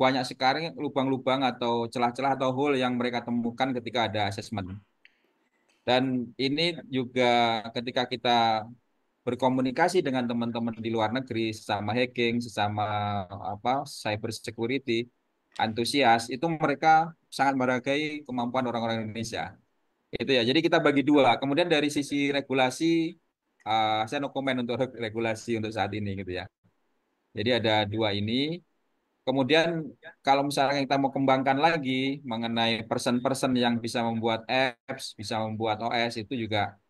banyak sekali lubang-lubang atau celah-celah atau hole yang mereka temukan ketika ada assessment. Dan ini juga ketika kita berkomunikasi dengan teman-teman di luar negeri, sesama hacking, sesama cyber security, antusias, itu mereka sangat menghargai kemampuan orang-orang Indonesia. Itu ya. Jadi kita bagi dua. Kemudian dari sisi regulasi, saya no comment untuk regulasi untuk saat ini gitu ya. Jadi ada dua ini. Kemudian kalau misalnya kita mau kembangkan lagi mengenai person-person yang bisa membuat apps, bisa membuat OS itu juga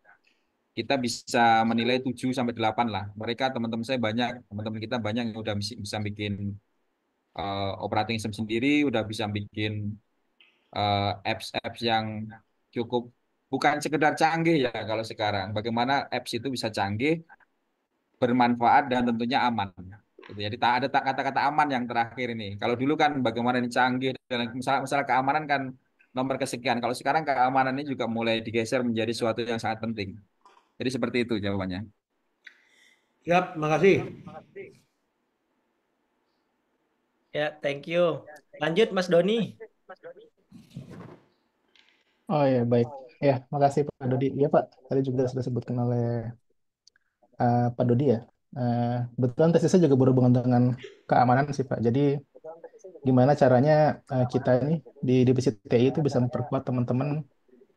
kita bisa menilai 7 sampai 8 lah. Mereka teman-teman saya banyak, teman-teman kita banyak yang udah bisa bikin operating system sendiri, udah bisa bikin apps-apps yang cukup bukan sekedar canggih ya kalau sekarang. Bagaimana apps itu bisa canggih, bermanfaat dan tentunya aman. Gitu. Jadi tak ada kata-kata aman yang terakhir ini. Kalau dulu kan bagaimana ini canggih dan masalah keamanan kan nomor kesekian. Kalau sekarang keamanan ini juga mulai digeser menjadi suatu yang sangat penting. Jadi seperti itu jawabannya. Siap, makasih. Ya, thank you. Lanjut Mas Doni. Oh ya, baik. Ya, makasih Pak Dodi. Ya Pak, tadi juga sudah disebutkan oleh Pak Dodi ya. Kebetulan tesisnya juga berhubungan dengan keamanan sih Pak. Jadi gimana caranya kita ini di divisi TI itu bisa memperkuat teman-teman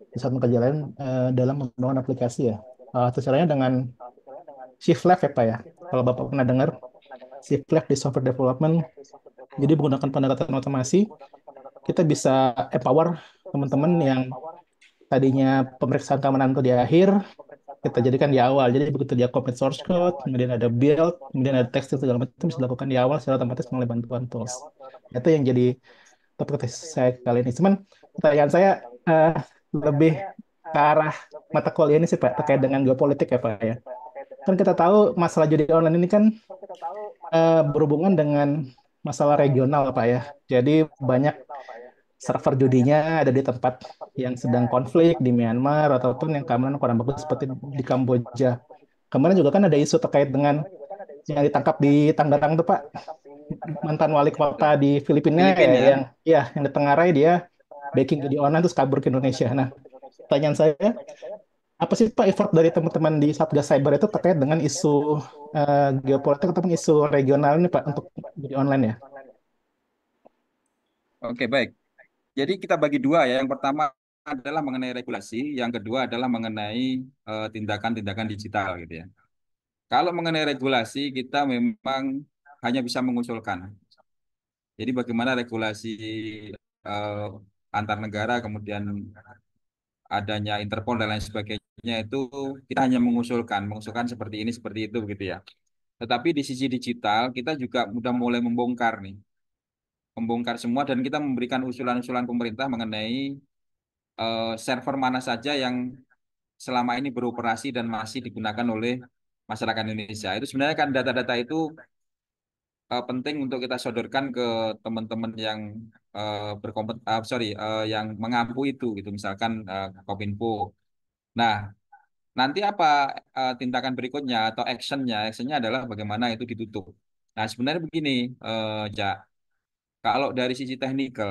di saat mengerjakan dalam membangun aplikasi ya. Itu caranya dengan shift left ya Pak ya. Kalau Bapak pernah dengar shift left di software development, jadi menggunakan pendekatan otomasi, kita bisa empower teman-teman yang tadinya pemeriksaan keamanan itu di akhir, kita jadikan di awal. Jadi begitu dia commit source code, kemudian ada build, kemudian ada testing segala macam bisa dilakukan di awal secara otomatis melalui bantuan tools. Itu yang jadi topik saya kali ini. Cuman pertanyaan saya eh, lebih ke arah mata kuliah ini sih Pak, terkait dengan geopolitik ya Pak ya. Kan kita tahu masalah judi online ini kan berhubungan dengan masalah regional Pak ya. Jadi banyak server judinya ada di tempat yang sedang konflik di Myanmar ataupun yang keamanan kurang bagus seperti di Kamboja. Kemarin juga kan ada isu terkait dengan yang ditangkap di Tangerang tuh Pak, mantan wali kota di Filipina ya, Filipina ya. yang ditengarai dia backing judi online terus kabur ke Indonesia. Nah, pertanyaan saya, apa sih Pak effort dari teman-teman di Satgas Cyber itu terkait dengan isu geopolitik ataupun isu regional ini Pak untuk judi online ya? Oke, baik. Jadi kita bagi dua ya. Yang pertama adalah mengenai regulasi, yang kedua adalah mengenai tindakan-tindakan digital gitu ya. Kalau mengenai regulasi kita memang hanya bisa mengusulkan. Jadi bagaimana regulasi eh, antar negara kemudian adanya Interpol dan lain sebagainya itu kita hanya mengusulkan seperti ini seperti itu begitu ya. Tetapi di sisi digital kita juga udah mulai membongkar nih, membongkar semua dan kita memberikan usulan-usulan pemerintah mengenai server mana saja yang selama ini beroperasi dan masih digunakan oleh masyarakat Indonesia. Itu sebenarnya kan data-data itu penting untuk kita sodorkan ke teman-teman yang yang mengampu itu gitu, misalkan Kominfo. Nah, nanti apa tindakan berikutnya atau actionnya? Actionnya adalah bagaimana itu ditutup. Nah, sebenarnya begini, Ja, kalau dari sisi teknikal,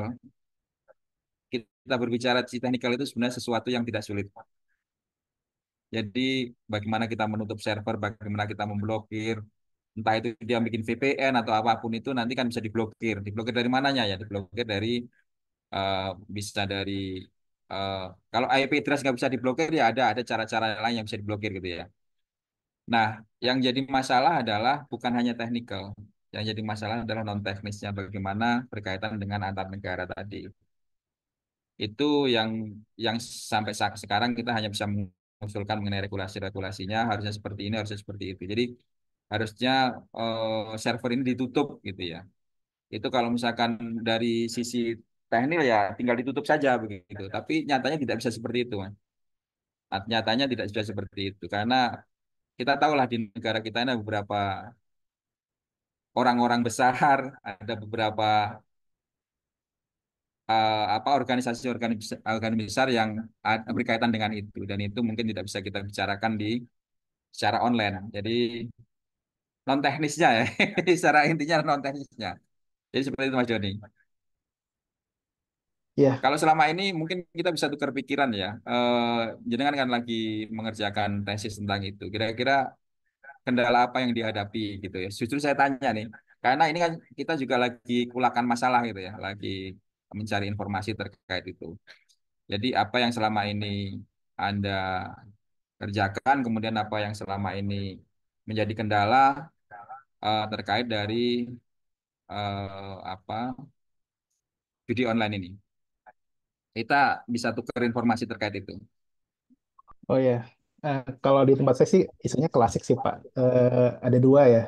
kita berbicara sisi teknikal itu sebenarnya sesuatu yang tidak sulit. Jadi, bagaimana kita menutup server, bagaimana kita memblokir, entah itu dia bikin VPN atau apapun itu nanti kan bisa diblokir. Diblokir dari mananya ya? Diblokir dari eh, bisa dari eh, kalau IP address nggak bisa diblokir ya ada cara-cara lain yang bisa diblokir gitu ya. Nah, yang jadi masalah adalah bukan hanya teknikal. Yang jadi masalah adalah non teknisnya bagaimana berkaitan dengan antar negara tadi. Itu yang sampai saat sekarang kita hanya bisa mengusulkan mengenai regulasi-regulasinya harusnya seperti ini, harusnya seperti itu. Jadi harusnya server ini ditutup gitu ya. Itu kalau misalkan dari sisi teknik ya tinggal ditutup saja begitu. Tapi nyatanya tidak bisa seperti itu, Mas. Nyatanya tidak bisa seperti itu karena kita tahulah di negara kita ini ada beberapa orang-orang besar, ada beberapa organisasi-organisasi besar yang berkaitan dengan itu dan itu mungkin tidak bisa kita bicarakan di secara online. Jadi non teknisnya ya, secara intinya non teknisnya. Jadi seperti itu Mas Joni. Iya, Kalau selama ini mungkin kita bisa tukar pikiran ya. Jenengan kan lagi mengerjakan tesis tentang itu. Kira-kira kendala apa yang dihadapi gitu ya. Justru saya tanya nih, karena ini kan kita juga lagi kulakan masalah gitu ya, lagi mencari informasi terkait itu. Jadi apa yang selama ini Anda kerjakan, kemudian apa yang selama ini menjadi kendala terkait dari apa judi online ini. Kita bisa tukar informasi terkait itu. oh ya. Kalau di tempat saya sih isunya klasik sih Pak. Ada dua ya,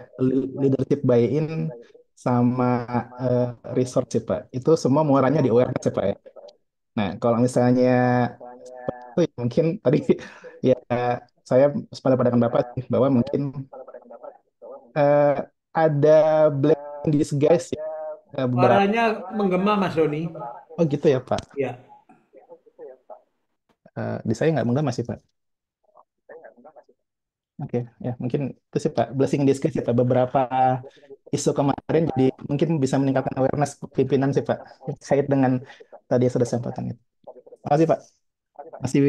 leadership buy-in sama eh, resource sih Pak. Itu semua muaranya di awareness ya Pak ya. Nah, kalau misalnya itu ya mungkin tadi ya saya sependapat dengan Bapak sih, bahwa mungkin eh, ada blessing in disguise ya, beberapa. Suaranya menggema Mas Doni. Oh gitu ya Pak. Ya, Di saya nggak menggama sih Pak. Oke, ya mungkin itu sih Pak. Blessing in disguise ya Pak. Beberapa isu kemarin jadi mungkin bisa meningkatkan awareness pimpinan sih Pak. Terkait dengan tadi yang sudah saya sampaikan itu. Terima kasih Pak. Masih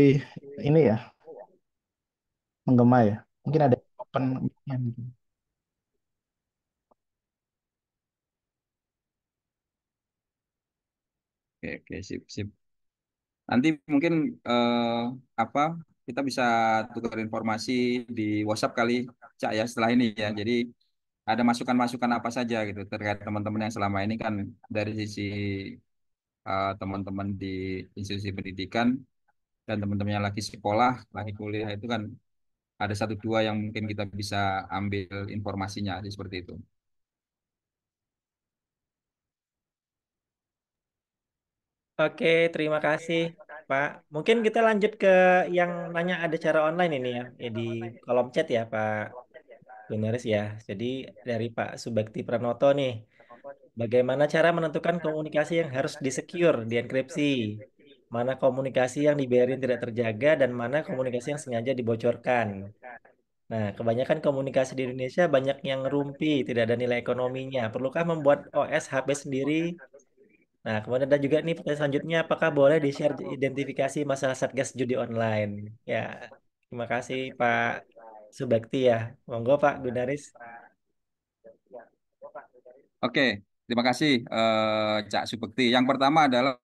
ini ya menggema ya. Mungkin ada open mic-nya mungkin. Oke, oke, sip, sip. Nanti mungkin apa kita bisa tukar informasi di WhatsApp kali, Cak ya setelah ini ya. Jadi ada masukan-masukan apa saja gitu terkait teman-teman yang selama ini kan dari sisi teman-teman di institusi pendidikan dan teman-teman yang lagi sekolah, lagi kuliah itu kan ada satu dua yang mungkin kita bisa ambil informasinya seperti itu. Oke, terima kasih, Pak. Mungkin kita lanjut ke yang nanya ada cara online ini ya, di kolom chat ya, Pak Gunaris ya. Jadi dari Pak Subakti Pranoto nih, bagaimana cara menentukan komunikasi yang harus disecure, dienkripsi? Mana komunikasi yang dibiarin tidak terjaga dan mana komunikasi yang sengaja dibocorkan? Nah, kebanyakan komunikasi di Indonesia banyak yang rumpi, tidak ada nilai ekonominya. Perlukah membuat OS HP sendiri? Nah, kemudian ada juga nih pertanyaan selanjutnya, apakah boleh di-share identifikasi masalah Satgas judi online? Ya, terima kasih Pak Subakti ya. Monggo Pak Gunaris. Oke, terima kasih Cak Subekti. Yang pertama adalah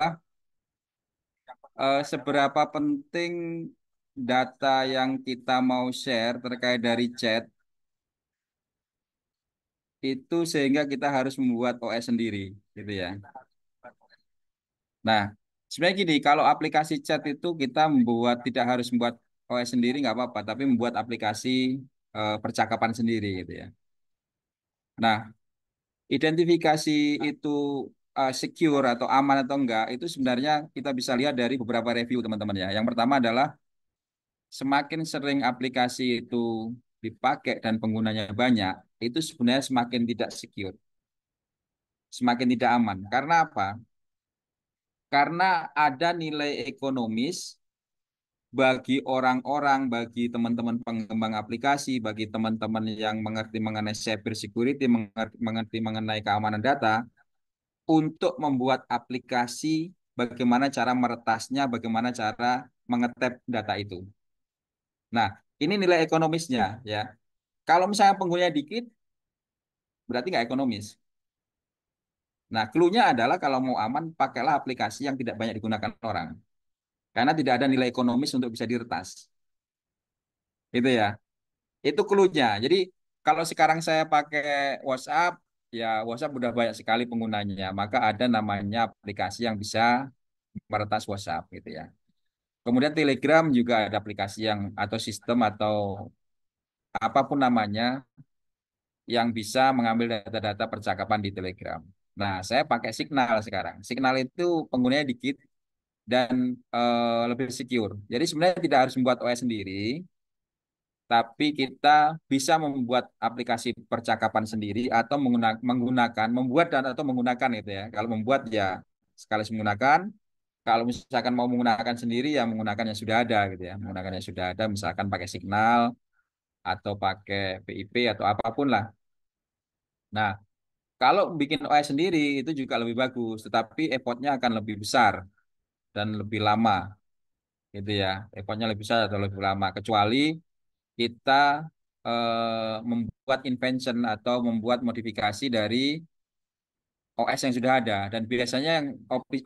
seberapa penting data yang kita mau share terkait dari chat itu sehingga kita harus membuat OS sendiri, gitu ya. Nah, sebenarnya gini, kalau aplikasi chat itu kita membuat tidak harus membuat OS sendiri nggak apa-apa, tapi membuat aplikasi percakapan sendiri, gitu ya. Nah, identifikasi itu secure atau aman atau enggak, itu sebenarnya kita bisa lihat dari beberapa review teman-teman ya. Yang pertama adalah semakin sering aplikasi itu dipakai dan penggunanya banyak, itu sebenarnya semakin tidak secure, semakin tidak aman. Karena apa? Karena ada nilai ekonomis bagi orang-orang, bagi teman-teman pengembang aplikasi, bagi teman-teman yang mengerti mengenai cyber security, mengerti mengenai keamanan data, untuk membuat aplikasi, bagaimana cara meretasnya, bagaimana cara mengetap data itu. Nah, ini nilai ekonomisnya ya. Kalau misalnya penggunanya dikit, berarti nggak ekonomis. Nah, clue-nya adalah kalau mau aman, pakailah aplikasi yang tidak banyak digunakan orang. Karena tidak ada nilai ekonomis untuk bisa diretas. Itu ya. Itu clue-nya. Jadi, kalau sekarang saya pakai WhatsApp, ya WhatsApp udah banyak sekali penggunanya. Maka ada namanya aplikasi yang bisa meretas WhatsApp gitu ya. Kemudian Telegram juga ada aplikasi yang atau sistem atau apapun namanya yang bisa mengambil data-data percakapan di Telegram. Nah, saya pakai Signal sekarang. Signal itu penggunanya dikit dan lebih secure. Jadi sebenarnya tidak harus membuat OS sendiri, tapi kita bisa membuat aplikasi percakapan sendiri atau menggunakan, membuat dan atau menggunakan itu ya. Kalau membuat ya sekali menggunakan, kalau misalkan mau menggunakan sendiri ya menggunakan yang sudah ada gitu ya. Menggunakan yang sudah ada misalkan pakai Signal atau pakai PIP atau apapun lah. Nah, kalau bikin OS sendiri itu juga lebih bagus, tetapi effortnya akan lebih besar dan lebih lama gitu ya. Effortnya lebih besar atau lebih lama kecuali kita membuat invention atau membuat modifikasi dari OS yang sudah ada. Dan biasanya yang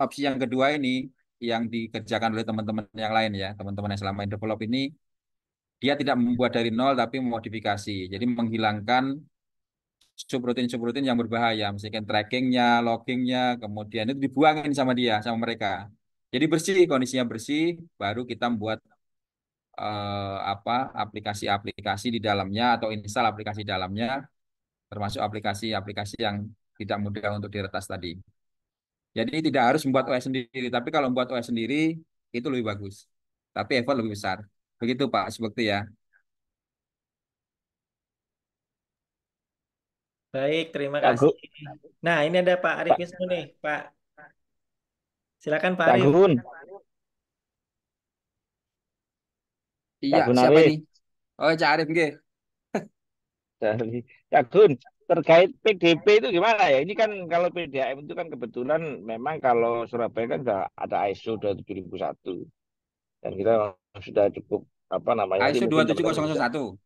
opsi yang kedua ini yang dikerjakan oleh teman-teman yang lain ya, teman-teman yang selama ini develop ini, dia tidak membuat dari nol tapi memodifikasi. Jadi menghilangkan subroutine-subroutine yang berbahaya, misalkan trackingnya, loggingnya, kemudian itu dibuangin sama dia, sama mereka. Jadi bersih, kondisinya bersih, baru kita buat apa aplikasi-aplikasi di dalamnya atau install aplikasi di dalamnya, termasuk aplikasi-aplikasi yang tidak mudah untuk diretas tadi. Jadi tidak harus membuat OS sendiri, tapi kalau membuat OS sendiri itu lebih bagus, tapi effort lebih besar. Begitu Pak, seperti ya. Baik, terima Kak kasih. Gun, Nah, ini ada Pak Arif Kak, Wisnu nih, Pak. Silakan Pak Kak Arif. Gun, Iya, Kak Gun siapa Arif, nih? Oh, Cak Arif nggih. dari Kak Gun, terkait PDP itu gimana ya? Ini kan kalau PDAM itu kan kebetulan memang kalau Surabaya kan sudah ada ISO 27001 dan kita sudah cukup apa namanya nanti ISO mungkin teman-teman bisa 27001.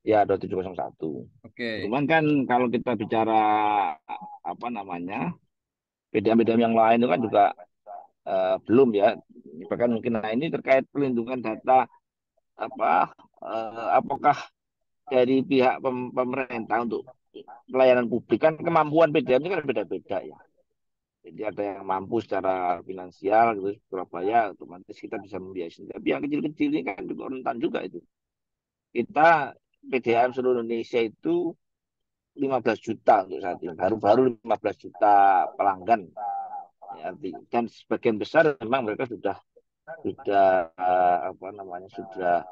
ya 2701. Oke. Cuman kan kalau kita bicara apa namanya PDAM-PDAM yang lain itu kan juga belum ya. Bahkan mungkin nah ini terkait perlindungan data apa apakah dari pihak pemerintah untuk pelayanan publik kan kemampuan PDAM ini kan beda-beda ya. Jadi ada yang mampu secara finansial gitu Surabaya otomatis kita bisa membiayai sendiri. Tapi yang kecil-kecil ini kan juga rentan juga itu. Kita PDAM seluruh Indonesia itu 15 juta untuk saat ini. Baru-baru 15 juta pelanggan. Ya, dan sebagian besar memang mereka sudah apa namanya sudah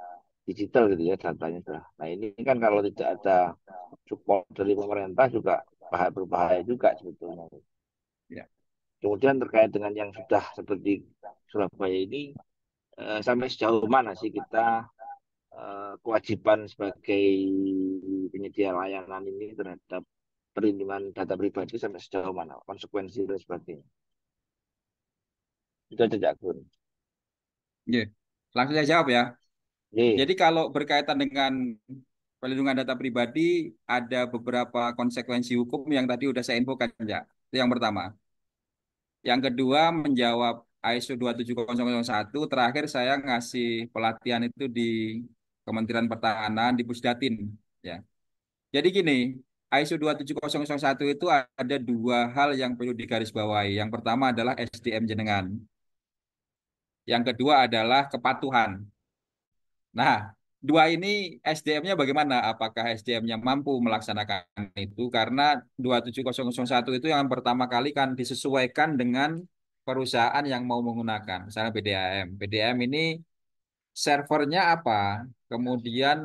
digital gitu ya datanya sudah. Nah ini kan kalau tidak ada support dari pemerintah juga berbahaya juga sebetulnya. Ya. Kemudian terkait dengan yang sudah seperti Surabaya ini sampai sejauh mana sih kita kewajiban sebagai penyedia layanan ini terhadap perlindungan data pribadi sampai sejauh mana konsekuensi dan sebagainya. Itu aja Cak Gun. Nggih. Langsung saya jawab ya. Nih, Jadi kalau berkaitan dengan perlindungan data pribadi, ada beberapa konsekuensi hukum yang tadi udah saya infokan ya. Itu yang pertama. Yang kedua, menjawab ISO 27001, terakhir saya ngasih pelatihan itu di Kementerian Pertahanan, di Pusdatin. Ya. Jadi gini, ISO 27001 itu ada dua hal yang perlu digarisbawahi. Yang pertama adalah SDM jenengan. Yang kedua adalah kepatuhan. Nah, dua ini SDM-nya bagaimana? Apakah SDM-nya mampu melaksanakan itu? Karena 27001 itu yang pertama kali kan disesuaikan dengan perusahaan yang mau menggunakan. Misalnya PDAM. PDAM ini servernya apa? Kemudian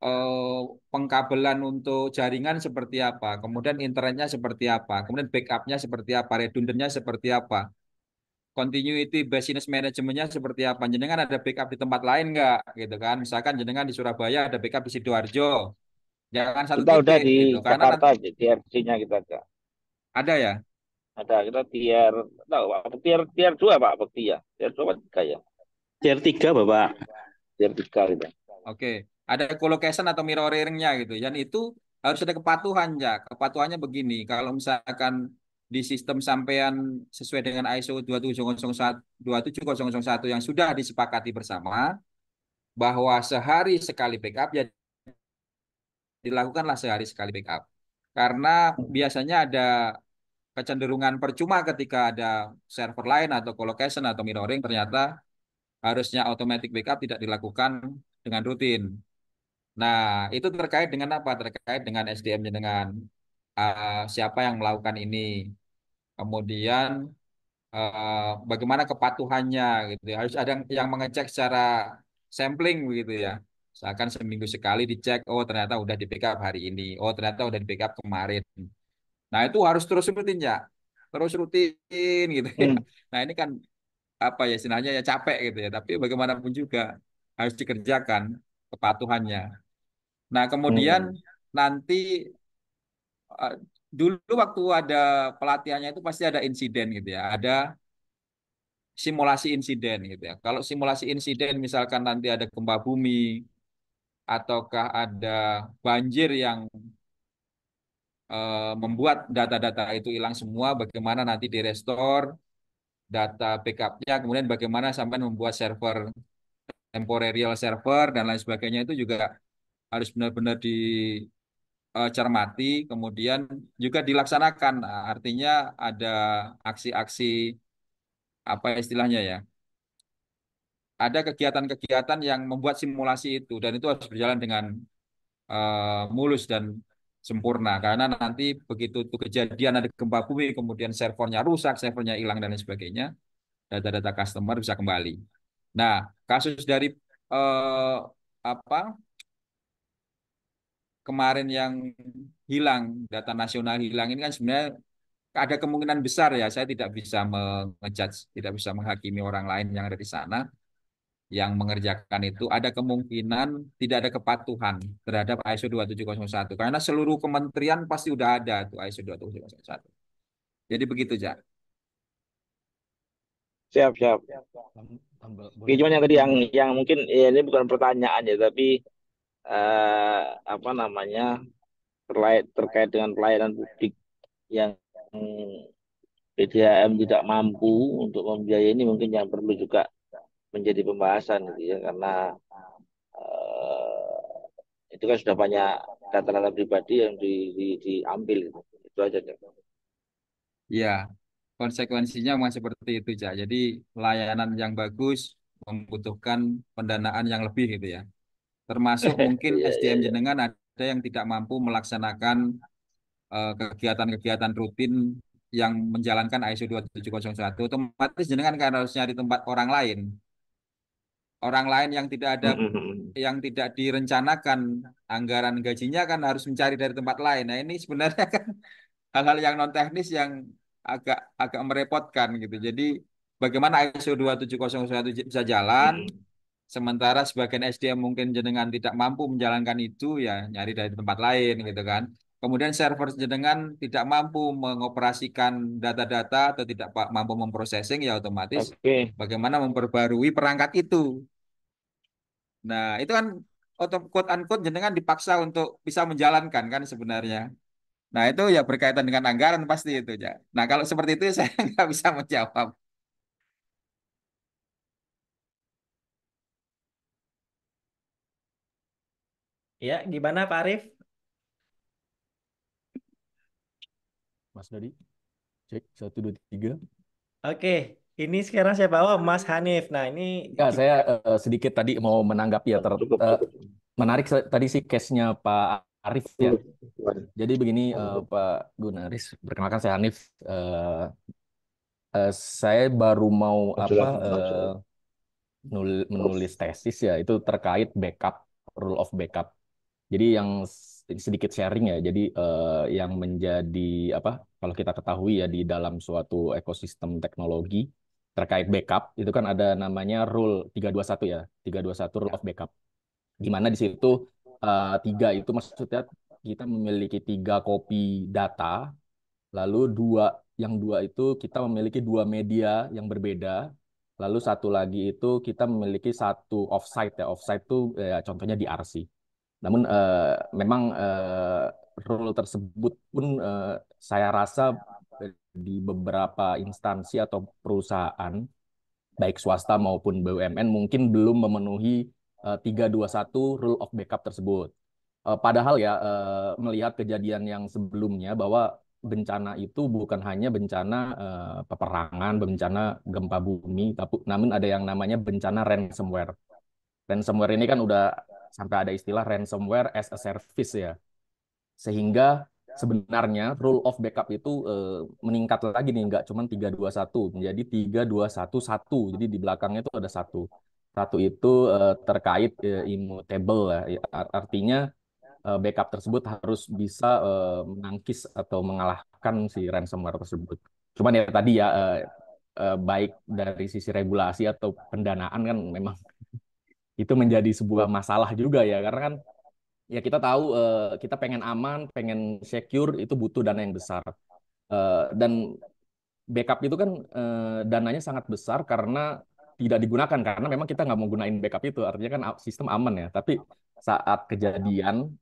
eh, pengkabelan untuk jaringan seperti apa? Kemudian internetnya seperti apa? Kemudian backupnya seperti apa? Redundannya seperti apa? Continuity business manajemennya seperti apa? Jenengan ada backup di tempat lain nggak? Gitu kan? Misalkan jenengan di Surabaya ada backup di Sidoarjo, jangan satu Kita udah titik di gitu. Karena Jakarta, nanti di TRC-nya kita ada. ada ya. Ada kita tier, tahu Pak, tier tier 2 Pak, Bekti ya. Tier 2 Pak, 3 ya. Tier 3 Bapak. Tier 3 gitu. Oke, ada colocation atau mirroring-nya gitu. Dan itu harus ada kepatuhan ya. Kepatuhannya begini, kalau misalkan di sistem sampean sesuai dengan ISO 27001 yang sudah disepakati bersama bahwa sehari sekali backup ya dilakukanlah sehari sekali backup. Karena biasanya ada kecenderungan percuma ketika ada server lain atau colocation atau mirroring ternyata harusnya automatic backup tidak dilakukan dengan rutin. Nah, itu terkait dengan apa? Terkait dengan SDM-nya dengan siapa yang melakukan ini. Kemudian bagaimana kepatuhannya gitu ya. Harus ada yang mengecek secara sampling begitu ya. Misalkan seminggu sekali dicek, oh ternyata udah di backup hari ini. Oh ternyata udah di backup kemarin. Nah, itu harus terus rutin ya. Terus rutin gitu ya. Hmm. Nah, ini kan apa ya istilahnya ya capek gitu ya. Tapi bagaimanapun juga harus dikerjakan kepatuhannya. Nah, kemudian Hmm. nanti eh, dulu waktu ada pelatihannya itu pasti ada insiden gitu ya. Ada simulasi insiden gitu ya. Kalau simulasi insiden misalkan nanti ada gempa bumi ataukah ada banjir yang membuat data-data itu hilang semua, bagaimana nanti direstore data backupnya, kemudian bagaimana sampai membuat server temporarial server dan lain sebagainya itu juga harus benar-benar dicermati, kemudian juga dilaksanakan. Nah, artinya ada aksi-aksi apa istilahnya ya? Ada kegiatan-kegiatan yang membuat simulasi itu dan itu harus berjalan dengan mulus dan sempurna karena nanti begitu itu kejadian ada gempa bumi kemudian servernya rusak, servernya hilang dan lain sebagainya, data-data customer bisa kembali. Nah, kasus dari eh, apa kemarin yang hilang, data nasional hilang ini kan sebenarnya ada kemungkinan besar ya, saya tidak bisa mengejudge, tidak bisa menghakimi orang lain yang ada di sana, yang mengerjakan itu ada kemungkinan tidak ada kepatuhan terhadap ISO 27001 karena seluruh kementerian pasti udah ada tuh ISO 27001. Jadi begitu, Jak. Siap, siap. Oke, Boleh cuman yang tadi tambahin Pak? yang mungkin ya, ini bukan pertanyaan ya, tapi apa namanya terkait dengan pelayanan publik yang PDAM tidak mampu untuk membiayai ini mungkin yang perlu juga menjadi pembahasan gitu ya karena itu kan sudah banyak data-data pribadi yang diambil gitu. Itu aja. Cak. Ya, konsekuensinya memang seperti itu, Jak. Jadi layanan yang bagus membutuhkan pendanaan yang lebih gitu ya. Termasuk mungkin Iya, iya, SDM iya. jenengan ada yang tidak mampu melaksanakan kegiatan-kegiatan rutin yang menjalankan ISO 27001, otomatis jenengan kan harus nyari tempat orang lain. Orang lain yang tidak ada, Mm, mm, mm. yang tidak direncanakan anggaran gajinya kan harus mencari dari tempat lain. Nah, ini sebenarnya kan hal-hal yang non teknis yang agak agak merepotkan gitu. Jadi bagaimana ISO 27001 bisa jalan, Mm, sementara sebagian SDM mungkin jenengan tidak mampu menjalankan itu ya nyari dari tempat lain gitu kan. Kemudian server jenengan tidak mampu mengoperasikan data-data atau tidak mampu memprosesing ya otomatis Oke. bagaimana memperbarui perangkat itu. Nah, itu kan quote unquote jenengan dipaksa untuk bisa menjalankan kan sebenarnya. Nah, itu ya berkaitan dengan anggaran pasti itu ya. Nah, kalau seperti itu saya nggak bisa menjawab. Ya, gimana Pak Arif? Mas Dodi, cek 1 2 3. Oke, Ini sekarang siapa? Oh, Mas Hanif. Nah, ini Ya, kita saya sedikit tadi mau menanggapi ya. Cukup, cukup. Menarik tadi sih case-nya Pak Arif ya. Waduh. Jadi begini, Pak Gunaris, perkenalkan saya Hanif. Eh, saya baru mau Silakan, Pak. menulis tesis ya, itu terkait backup, rule of backup. Jadi yang sedikit sharing ya. Jadi yang menjadi apa? Kalau kita ketahui ya di dalam suatu ekosistem teknologi terkait backup itu kan ada namanya rule 321 ya. 321 rule of backup. Di mana di situ tiga itu maksudnya kita memiliki tiga kopi data, lalu yang dua itu kita memiliki dua media yang berbeda, lalu satu lagi itu kita memiliki satu offsite ya. Offsite itu ya, contohnya di RC. Namun memang rule tersebut pun saya rasa di beberapa instansi atau perusahaan, baik swasta maupun BUMN, mungkin belum memenuhi 321 rule of backup tersebut. Padahal ya, melihat kejadian yang sebelumnya bahwa bencana itu bukan hanya bencana peperangan, bencana gempa bumi, tapi namun ada yang namanya bencana ransomware. Ransomware ini kan udah sampai ada istilah ransomware as a service ya. Sehingga sebenarnya rule of backup itu meningkat lagi nih, nggak cuma 321 menjadi 3211. Jadi di belakangnya itu ada satu. Satu itu terkait immutable lah. Artinya backup tersebut harus bisa menangkis atau mengalahkan si ransomware tersebut. Cuman ya tadi ya, baik dari sisi regulasi atau pendanaan kan memang itu menjadi sebuah masalah juga ya, karena kan ya kita tahu kita pengen aman, pengen secure itu butuh dana yang besar. Dan backup itu kan dananya sangat besar karena tidak digunakan karena memang kita nggak mau gunain backup itu, artinya kan sistem aman ya. Tapi saat kejadian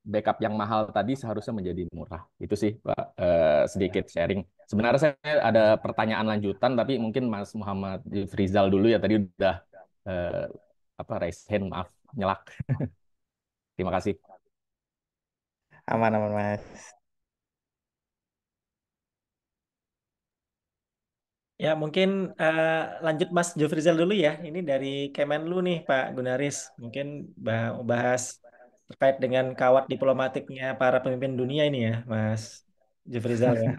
backup yang mahal tadi seharusnya menjadi murah. Itu sih Pak, sedikit sharing. Sebenarnya saya ada pertanyaan lanjutan tapi mungkin Mas Muhammad Rizal dulu ya, tadi udah eh, apa raise hand, maaf nyelak. Terima kasih. aman-aman, Mas. Ya, mungkin eh, lanjut Mas Jofrizal dulu ya. Ini dari Kemenlu nih, Pak Gunaris. Mungkin bahas terkait dengan kawat diplomatiknya para pemimpin dunia ini ya, Mas Jofrizal ya.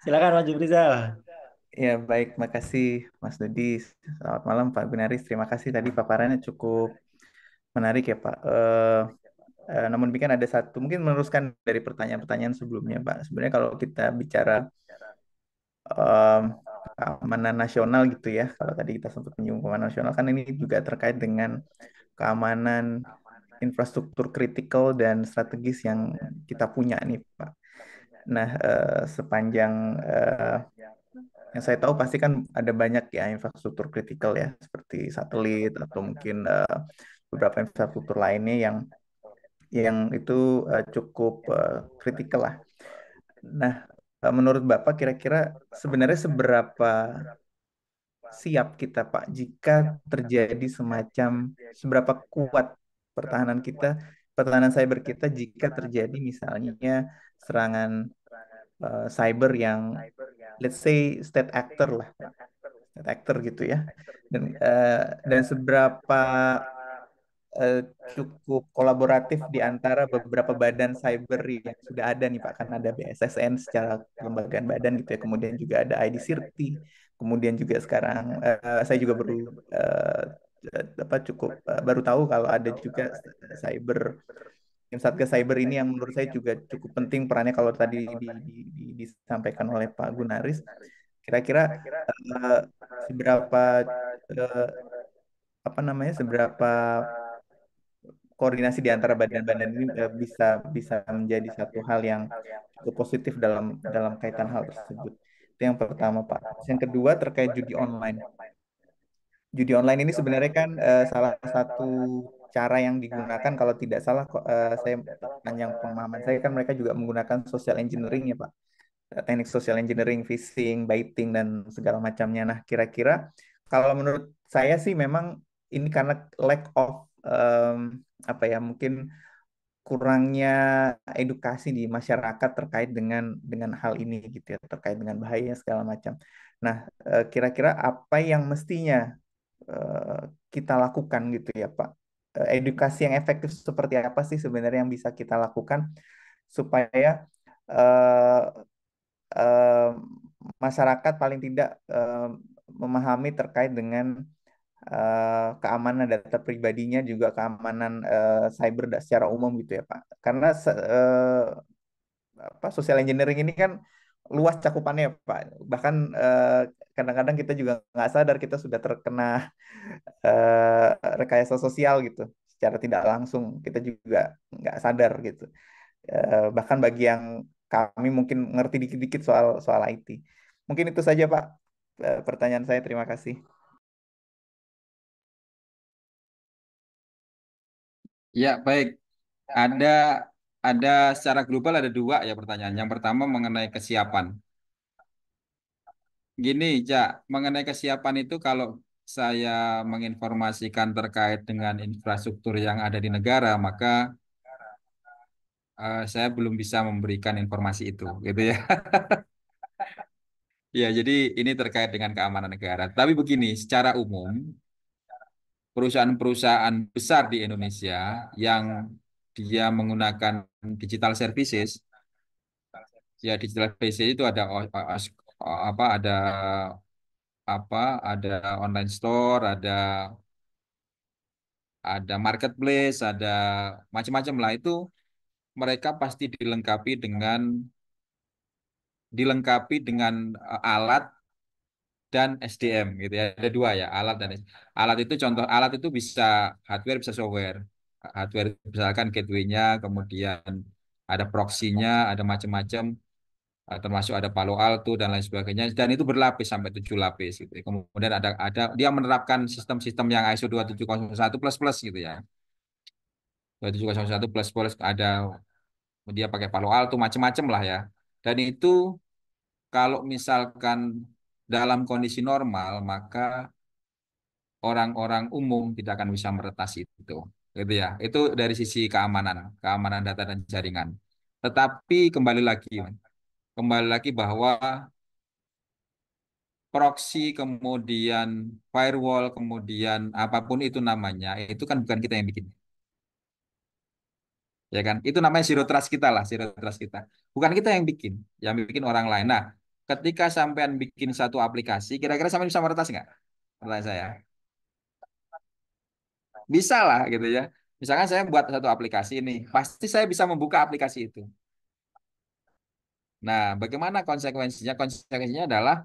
Silakan Mas Jofrizal. Ya, baik. Makasih, Mas Dodi. Selamat malam, Pak Gunaris. Terima kasih tadi paparannya cukup menarik ya, Pak. Namun demikian ada satu, mungkin meneruskan dari pertanyaan-pertanyaan sebelumnya, Pak. Sebenarnya kalau kita bicara em, keamanan nasional gitu ya, kalau tadi kita sempat menyinggung keamanan nasional, kan ini juga terkait dengan keamanan infrastruktur kritikal dan strategis yang kita punya nih, Pak. Nah, sepanjang yang saya tahu pasti kan ada banyak ya infrastruktur kritikal ya, seperti satelit atau mungkin beberapa infrastruktur lainnya yang itu cukup kritikal lah. Nah, menurut Bapak kira-kira sebenarnya seberapa siap kita Pak jika terjadi semacam seberapa kuat pertahanan kita, pertahanan cyber kita jika terjadi misalnya serangan cyber yang let's say state actor lah, Pak. State actor gitu ya. Dan seberapa eh, cukup kolaboratif di antara beberapa badan cyber yang sudah ada nih Pak. Kan ada BSSN secara kelembagaan badan gitu ya. Kemudian juga ada ID-CIRTI. Kemudian juga sekarang saya juga baru eh, cukup baru tahu kalau ada juga cyber Satgas Cyber ini yang menurut saya juga cukup penting perannya kalau tadi disampaikan oleh Pak Gunaris. Kira-kira eh, seberapa eh, apa namanya seberapa koordinasi di antara badan-badan ini bisa bisa menjadi satu hal yang cukup positif dalam dalam kaitan hal tersebut. Itu yang pertama, Pak. Yang kedua terkait judi online. Judi online ini sebenarnya kan salah satu cara yang digunakan kalau tidak salah saya panjang pemahaman saya kan mereka juga menggunakan social engineering ya Pak. Teknik social engineering, phishing, baiting dan segala macamnya. Nah, kira-kira kalau menurut saya sih memang ini karena lack of apa ya mungkin kurangnya edukasi di masyarakat terkait dengan hal ini gitu ya, terkait dengan bahaya segala macam. Nah, kira-kira apa yang mestinya eh, kita lakukan gitu ya Pak? Edukasi yang efektif seperti apa sih sebenarnya yang bisa kita lakukan supaya eh, eh, masyarakat paling tidak memahami terkait dengan keamanan data pribadinya juga keamanan cyber secara umum gitu ya Pak. Karena social engineering ini kan luas cakupannya ya Pak. Bahkan kadang-kadang kita juga nggak sadar kita sudah terkena rekayasa sosial gitu. Secara tidak langsung kita juga nggak sadar gitu. Bahkan bagi yang kami mungkin ngerti dikit-dikit soal soal IT. Mungkin itu saja Pak pertanyaan saya. Terima kasih. Ya, baik. Ada ada secara global ada dua ya pertanyaan. Yang pertama mengenai kesiapan. Gini, Cak, mengenai kesiapan itu kalau saya menginformasikan terkait dengan infrastruktur yang ada di negara, maka saya belum bisa memberikan informasi itu, gitu ya. Ya, jadi ini terkait dengan keamanan negara. Tapi begini, secara umum, perusahaan-perusahaan besar di Indonesia yang dia menggunakan digital services, ya digital services itu ada apa apa ada online store, ada marketplace, ada macam-macam lah itu mereka pasti dilengkapi dengan alat dan SDM gitu ya. Ada dua ya, alat dan alat itu contoh alat itu bisa hardware bisa software. Hardware misalkan gateway-nya, kemudian ada proxy-nya, ada macam-macam termasuk ada Palo Alto dan lain sebagainya dan itu berlapis sampai 7 lapis gitu. Kemudian ada dia menerapkan sistem-sistem yang ISO 2701 plus plus gitu ya. 2701 plus plus ada dia pakai Palo Alto macam-macam lah ya. Dan itu kalau misalkan dalam kondisi normal maka orang-orang umum tidak akan bisa meretas itu. Gitu ya. Itu dari sisi keamanan data dan jaringan. Tetapi kembali lagi bahwa proxy kemudian firewall kemudian apapun itu namanya itu kan bukan kita yang bikin. Ya kan? Itu namanya zero trust kita lah, zero trust kita. Bukan kita yang bikin orang lain. Nah, ketika sampean bikin satu aplikasi, kira-kira sampean bisa meretas nggak? Pertanyaan saya. Bisa lah gitu ya. Misalkan saya buat satu aplikasi ini, pasti saya bisa membuka aplikasi itu. Nah, bagaimana konsekuensinya? Konsekuensinya adalah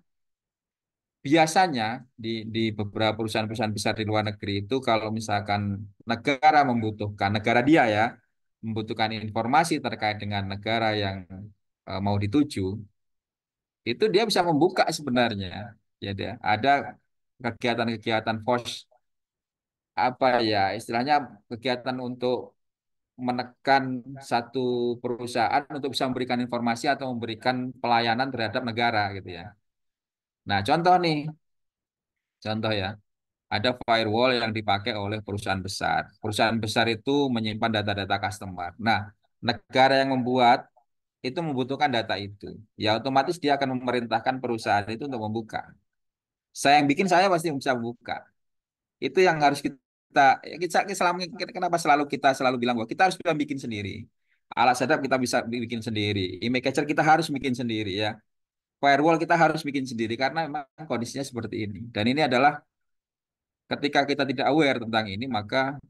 biasanya di beberapa perusahaan-perusahaan besar di luar negeri itu kalau misalkan negara dia ya membutuhkan informasi terkait dengan negara yang mau dituju, itu dia bisa membuka sebenarnya. Ya dia ada kegiatan-kegiatan force apa ya istilahnya kegiatan untuk menekan satu perusahaan untuk bisa memberikan informasi atau memberikan pelayanan terhadap negara gitu ya. Nah, contoh ya. Ada firewall yang dipakai oleh perusahaan besar. Perusahaan besar itu menyimpan data-data customer. Nah, negara yang membuat itu membutuhkan data itu. Ya otomatis dia akan memerintahkan perusahaan itu untuk membuka. Saya yang bikin saya pasti bisa membuka. Itu yang harus kenapa kita selalu bilang bahwa kita harus bisa bikin sendiri. Alat sadap kita bisa bikin sendiri. Image catcher kita harus bikin sendiri ya. Firewall kita harus bikin sendiri karena memang kondisinya seperti ini. Dan ini adalah ketika kita tidak aware tentang ini, maka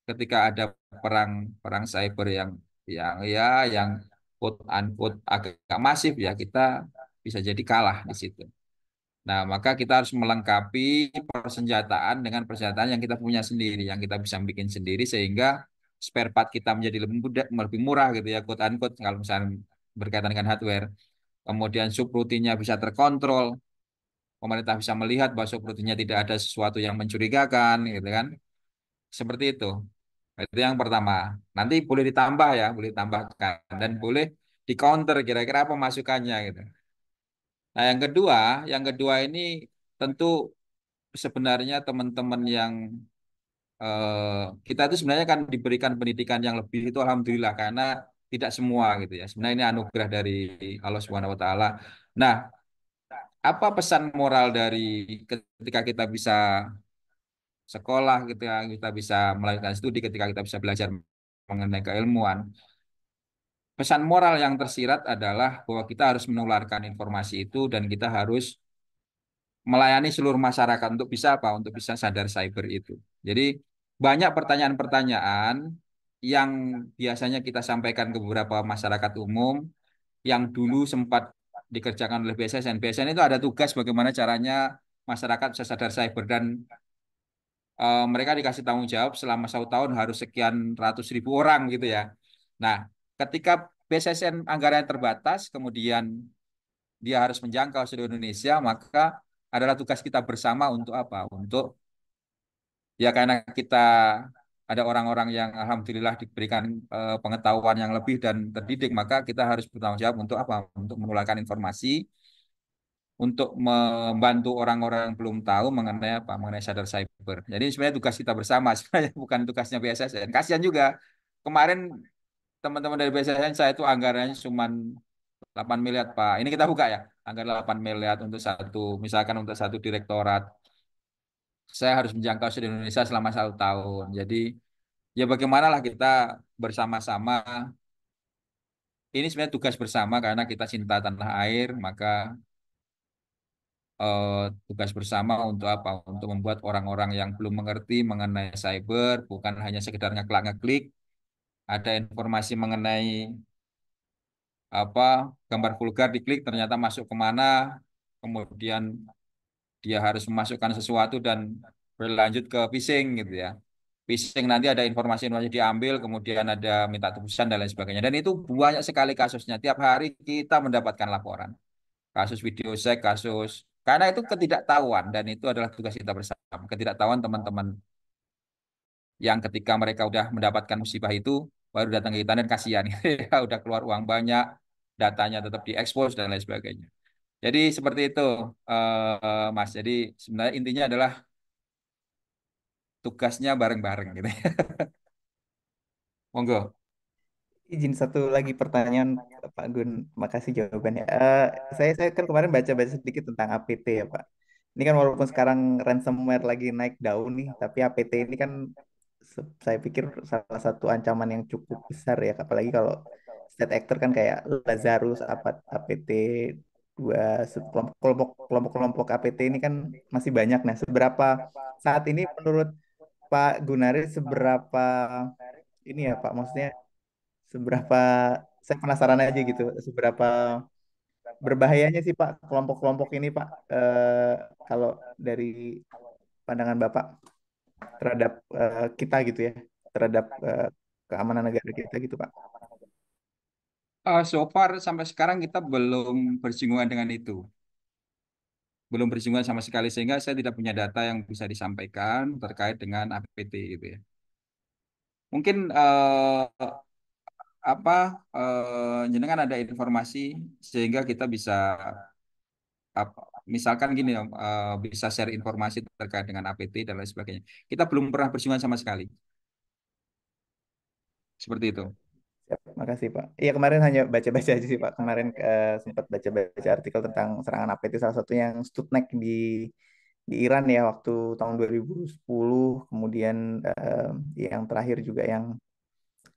ketika ada perang perang cyber yang quote unquote agak masif ya, kita bisa jadi kalah di situ. Nah, maka kita harus melengkapi persenjataan dengan persenjataan yang kita punya sendiri, yang kita bisa bikin sendiri sehingga spare part kita menjadi lebih mudah, lebih murah gitu ya, quote unquote kalau misalnya berkaitan dengan hardware. Kemudian subroutine-nya bisa terkontrol, pemerintah bisa melihat bahwa subroutine-nya tidak ada sesuatu yang mencurigakan gitu kan. Seperti itu. Itu yang pertama. Nanti boleh ditambah ya, boleh ditambahkan dan boleh di counter kira-kira apa masukannya gitu. Nah, yang kedua ini tentu sebenarnya teman-teman yang kita itu sebenarnya kan diberikan pendidikan yang lebih itu alhamdulillah karena tidak semua gitu ya. Sebenarnya ini anugerah dari Allah Subhanahu wa taala. Nah, apa pesan moral dari ketika kita bisa sekolah, ketika kita bisa melanjutkan studi, ketika kita bisa belajar mengenai keilmuan? Pesan moral yang tersirat adalah bahwa kita harus menularkan informasi itu dan kita harus melayani seluruh masyarakat untuk bisa apa? Untuk bisa sadar cyber itu. Jadi banyak pertanyaan-pertanyaan yang biasanya kita sampaikan ke beberapa masyarakat umum yang dulu sempat dikerjakan oleh BSSN. BSSN itu ada tugas bagaimana caranya masyarakat bisa sadar cyber dan mereka dikasih tanggung jawab selama 1 tahun harus sekian ratus ribu orang gitu ya. Nah, ketika BSSN anggarannya terbatas, kemudian dia harus menjangkau seluruh Indonesia, maka adalah tugas kita bersama untuk apa? Untuk ya karena kita ada orang-orang yang alhamdulillah diberikan pengetahuan yang lebih dan terdidik, maka kita harus bertanggung jawab untuk apa? Untuk menularkan informasi, untuk membantu orang-orang yang belum tahu mengenai apa? Mengenai sadar cyber. Jadi sebenarnya tugas kita bersama, sebenarnya bukan tugasnya BSSN. Kasihan juga. Kemarin teman-teman dari BSSN saya itu anggarannya cuma 8 miliar, Pak. Ini kita buka ya. Anggaran 8 miliar untuk satu, misalkan untuk satu direktorat. Saya harus menjangkau seluruh Indonesia selama 1 tahun. Jadi ya bagaimanalah kita bersama-sama. Ini sebenarnya tugas bersama karena kita cinta tanah air, maka eh, tugas bersama untuk apa? Untuk membuat orang-orang yang belum mengerti mengenai cyber, bukan hanya sekedar ngeklik-ngeklik, ada informasi mengenai apa gambar vulgar diklik ternyata masuk kemana, kemudian dia harus memasukkan sesuatu dan berlanjut ke phishing gitu ya. Phishing nanti ada informasi-informasi diambil, kemudian ada minta tebusan dan lain sebagainya. Dan itu banyak sekali kasusnya. Tiap hari kita mendapatkan laporan. Kasus video seks, kasus. Karena itu ketidaktahuan dan itu adalah tugas kita bersama. Ketidaktahuan teman-teman yang ketika mereka udah mendapatkan musibah itu, baru datang ke kita dan kasihan. Ya, udah keluar uang banyak, datanya tetap diekspos dan lain sebagainya. Jadi seperti itu, Mas. Jadi sebenarnya intinya adalah tugasnya bareng-bareng gitu. Monggo. Izin satu lagi pertanyaan Pak Gun, makasih jawabannya. Saya kan kemarin baca-baca sedikit tentang APT ya Pak. Ini kan walaupun sekarang ransomware lagi naik daun nih, tapi APT ini kan saya pikir salah satu ancaman yang cukup besar ya, apalagi kalau state actor kan kayak Lazarus, APT dua kelompok-kelompok APT ini kan masih banyak. Nah, seberapa saat ini menurut Pak Gunari seberapa ini ya Pak, maksudnya seberapa saya penasaran aja gitu, seberapa berbahayanya sih Pak kelompok-kelompok ini Pak, kalau dari pandangan Bapak terhadap kita gitu ya, terhadap keamanan negara kita gitu Pak. So far sampai sekarang kita belum bersinggungan dengan itu. Belum bersinggungan sama sekali sehingga saya tidak punya data yang bisa disampaikan terkait dengan APT gitu ya. Mungkin apa jenengan ada informasi sehingga kita bisa misalkan gini bisa share informasi terkait dengan APT dan lain sebagainya. Kita belum pernah bersinggungan sama sekali. Seperti itu. Siap, makasih Pak. Iya kemarin hanya baca-baca aja sih Pak. Kemarin sempat baca-baca artikel tentang serangan APT, salah satunya yang Stuxnet di Iran ya waktu tahun 2010. Kemudian yang terakhir juga yang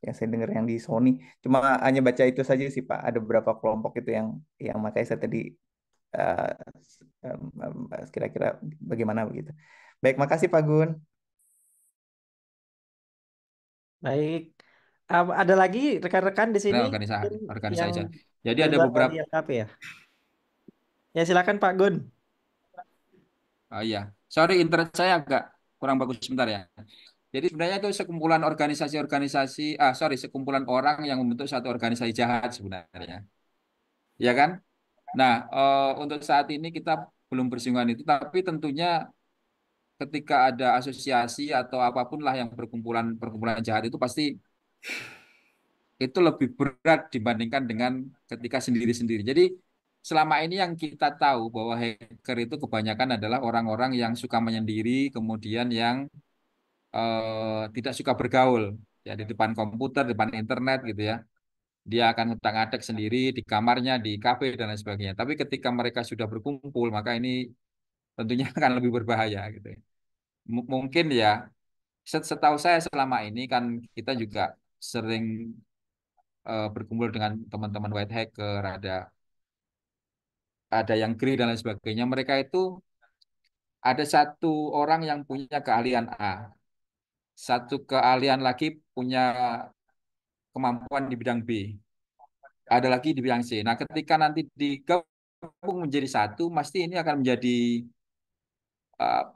saya dengar yang di Sony. Cuma hanya baca itu saja sih Pak. Ada beberapa kelompok itu yang makanya saya tadi eh, kira-kira bagaimana begitu. Baik, makasih Pak Gun. Baik. Ada lagi rekan-rekan di Nah, sini organisasi, yang organisasi aja. Jadi di ada luar beberapa, tadi LKP ya? Ya silakan Pak Gun. iya. Sorry, internet saya agak kurang bagus sebentar ya. Jadi sebenarnya itu sekumpulan organisasi-organisasi, sekumpulan orang yang membentuk satu organisasi jahat sebenarnya, ya kan? Nah, untuk saat ini kita belum bersinggungan itu, tapi tentunya ketika ada asosiasi atau apapun lah yang perkumpulan jahat itu pasti itu lebih berat dibandingkan dengan ketika sendiri-sendiri. Jadi selama ini yang kita tahu bahwa hacker itu kebanyakan adalah orang-orang yang suka menyendiri, kemudian yang tidak suka bergaul ya di depan komputer, depan internet gitu ya. Dia akan ngutak-ngatik sendiri di kamarnya, di kafe dan lain sebagainya. Tapi ketika mereka sudah berkumpul, maka ini tentunya akan lebih berbahaya gitu ya. Mungkin ya, setahu saya selama ini kan kita juga sering berkumpul dengan teman-teman white hacker, ada yang grey dan lain sebagainya. Mereka itu ada satu orang yang punya keahlian A, satu keahlian lagi punya kemampuan di bidang B, ada lagi di bidang C. Nah, ketika nanti digabung menjadi satu, pasti ini akan menjadi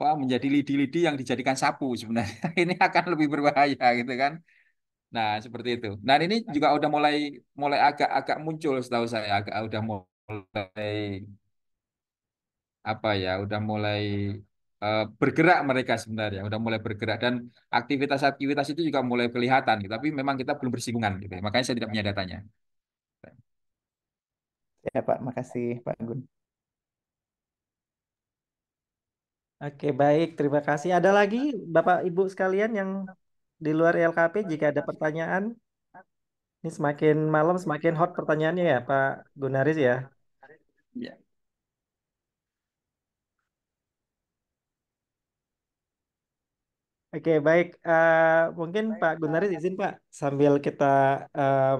menjadi lidi-lidi yang dijadikan sapu sebenarnya. Ini akan lebih berbahaya gitu kan. Nah, seperti itu. Nah, ini juga udah mulai mulai agak-agak muncul setahu saya, agak udah mulai udah mulai bergerak mereka sebenarnya, udah mulai bergerak dan aktivitas-aktivitas itu juga mulai kelihatan gitu. Tapi memang kita belum bersinggungan gitu ya. Makanya saya tidak punya datanya. Ya Pak, makasih Pak Gun. Oke, baik. Terima kasih. Ada lagi Bapak Ibu sekalian yang di luar LKP jika ada pertanyaan? Ini semakin malam semakin hot pertanyaannya ya Pak Gunaris ya. Ya. Oke, baik. Mungkin Pak Gunaris izin Pak sambil kita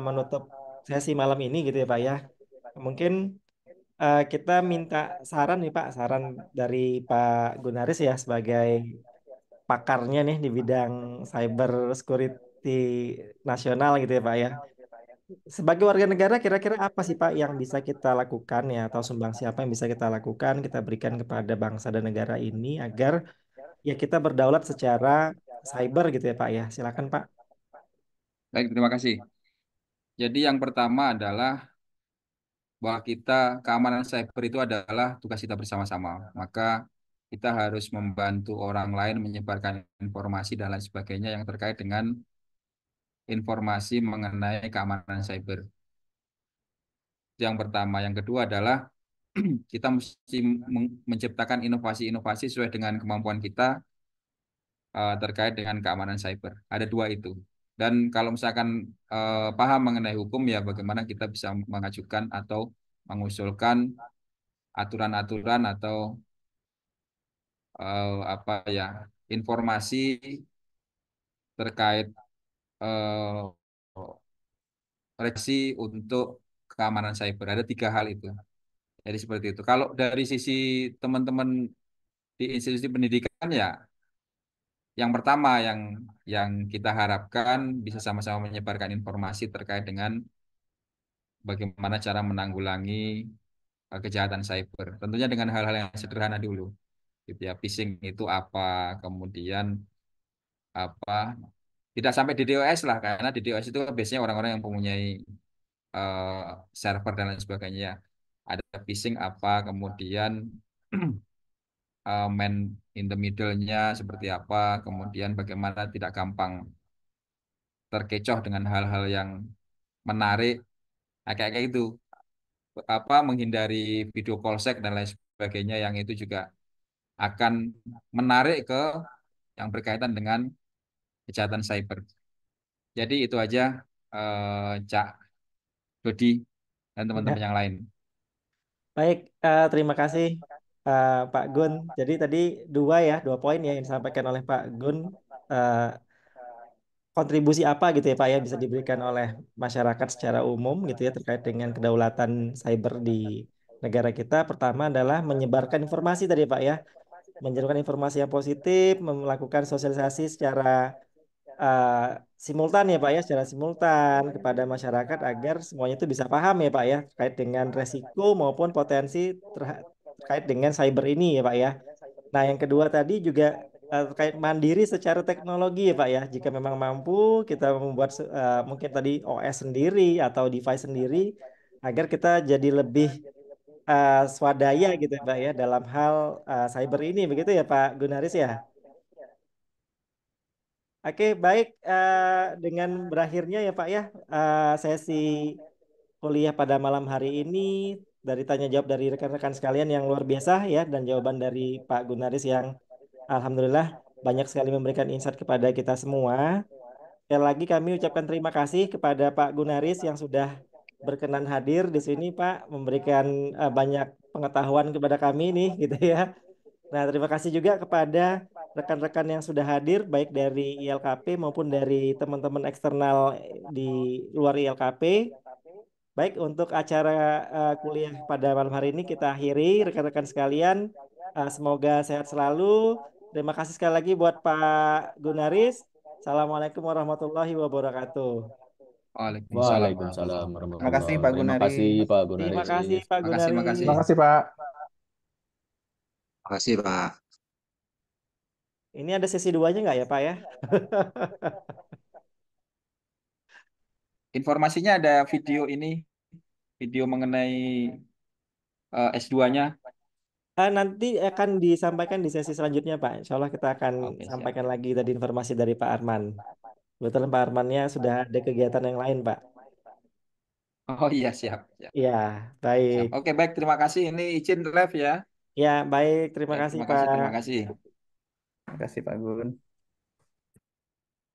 menutup sesi malam ini gitu ya Pak ya. Mungkin kita minta saran nih Pak, saran dari Pak Gunaris ya sebagai pakarnya nih di bidang cyber security nasional gitu ya Pak ya. Sebagai warga negara kira-kira apa sih Pak yang bisa kita lakukan ya atau sumbangsi apa yang bisa kita lakukan kita berikan kepada bangsa dan negara ini agar ya kita berdaulat secara cyber gitu ya Pak ya. Silakan Pak. Baik, terima kasih. Jadi yang pertama adalah bahwa keamanan cyber itu adalah tugas kita bersama-sama. Maka kita harus membantu orang lain menyebarkan informasi dan lain sebagainya yang terkait dengan informasi mengenai keamanan cyber. Itu yang pertama. Yang kedua adalah kita mesti menciptakan inovasi-inovasi sesuai dengan kemampuan kita terkait dengan keamanan cyber. Ada dua itu. Dan kalau misalkan paham mengenai hukum ya bagaimana kita bisa mengajukan atau mengusulkan aturan-aturan atau apa ya informasi terkait eh, regulasi untuk keamanan cyber. Ada tiga hal itu. Jadi seperti itu. Kalau dari sisi teman-teman di institusi pendidikan ya, yang pertama yang kita harapkan bisa sama-sama menyebarkan informasi terkait dengan bagaimana cara menanggulangi kejahatan cyber. Tentunya dengan hal-hal yang sederhana dulu. Gitu ya, phishing itu apa, kemudian apa, tidak sampai DDoS lah, karena DDoS itu kan biasanya orang-orang yang mempunyai eh, server dan lain sebagainya. Ya. Ada phishing apa, kemudian man in the middle-nya seperti apa, kemudian bagaimana tidak gampang terkecoh dengan hal-hal yang menarik, nah, kayak itu. Menghindari video call sex dan lain sebagainya yang itu juga akan menarik ke yang berkaitan dengan kejahatan cyber. Jadi itu aja Cak Dodi dan teman-teman Ya, yang lain. baik. Terima kasih Pak Gun. Jadi tadi dua poin ya yang disampaikan oleh Pak Gun. Eh, Kontribusi apa gitu ya Pak ya bisa diberikan oleh masyarakat secara umum gitu ya terkait dengan kedaulatan cyber di negara kita. Pertama adalah menyebarkan informasi tadi Pak ya, menyebarkan informasi yang positif, melakukan sosialisasi secara eh, simultan ya Pak ya, secara simultan kepada masyarakat agar semuanya itu bisa paham ya Pak ya terkait dengan resiko maupun potensi terkait dengan cyber ini ya Pak ya. Nah, yang kedua tadi juga terkait mandiri secara teknologi ya Pak ya. Jika memang mampu kita membuat mungkin tadi OS sendiri atau device sendiri agar kita jadi lebih swadaya gitu ya Pak ya dalam hal cyber ini begitu ya Pak Gunaris ya. Oke, baik. Dengan berakhirnya ya Pak ya sesi kuliah pada malam hari ini dari tanya jawab dari rekan-rekan sekalian yang luar biasa ya dan jawaban dari Pak Gunaris yang alhamdulillah banyak sekali memberikan insight kepada kita semua. Sekali lagi kami ucapkan terima kasih kepada Pak Gunaris yang sudah berkenan hadir di sini, Pak, memberikan banyak pengetahuan kepada kami nih, gitu ya. Nah, terima kasih juga kepada rekan-rekan yang sudah hadir, baik dari ILKP maupun dari teman-teman eksternal di luar ILKP. Baik, untuk acara kuliah pada malam hari ini kita akhiri, rekan-rekan sekalian. Semoga sehat selalu. Terima kasih sekali lagi buat Pak Gunaris. Assalamualaikum warahmatullahi wabarakatuh. Waalaikumsalam Waalaikumsalam warahmatullahi Terima kasih warahmatullahi. Pak Terima kasih Gunaris. Pak Terima kasih Gunaris. Pak Makasih, makasih. Terima Gunaris. kasih Pak. Makasih, Pak. Ini ada sesi duanya nggak ya, Pak ya? Informasinya ada video ini, video mengenai S2-nya. Nanti akan disampaikan di sesi selanjutnya, Pak. Insya Allah kita akan Oke, siap. sampaikan lagi tadi informasi dari Pak Arman. Kebetulan Pak Armannya sudah ada kegiatan yang lain, Pak. Oh iya, siap, siap. Ya, Siap. baik. Oke, baik, terima kasih. Ini izin live ya. Ya, baik. Terima Ya, kasih, terima Pak. kasih, terima kasih. Terima kasih Pak Gun.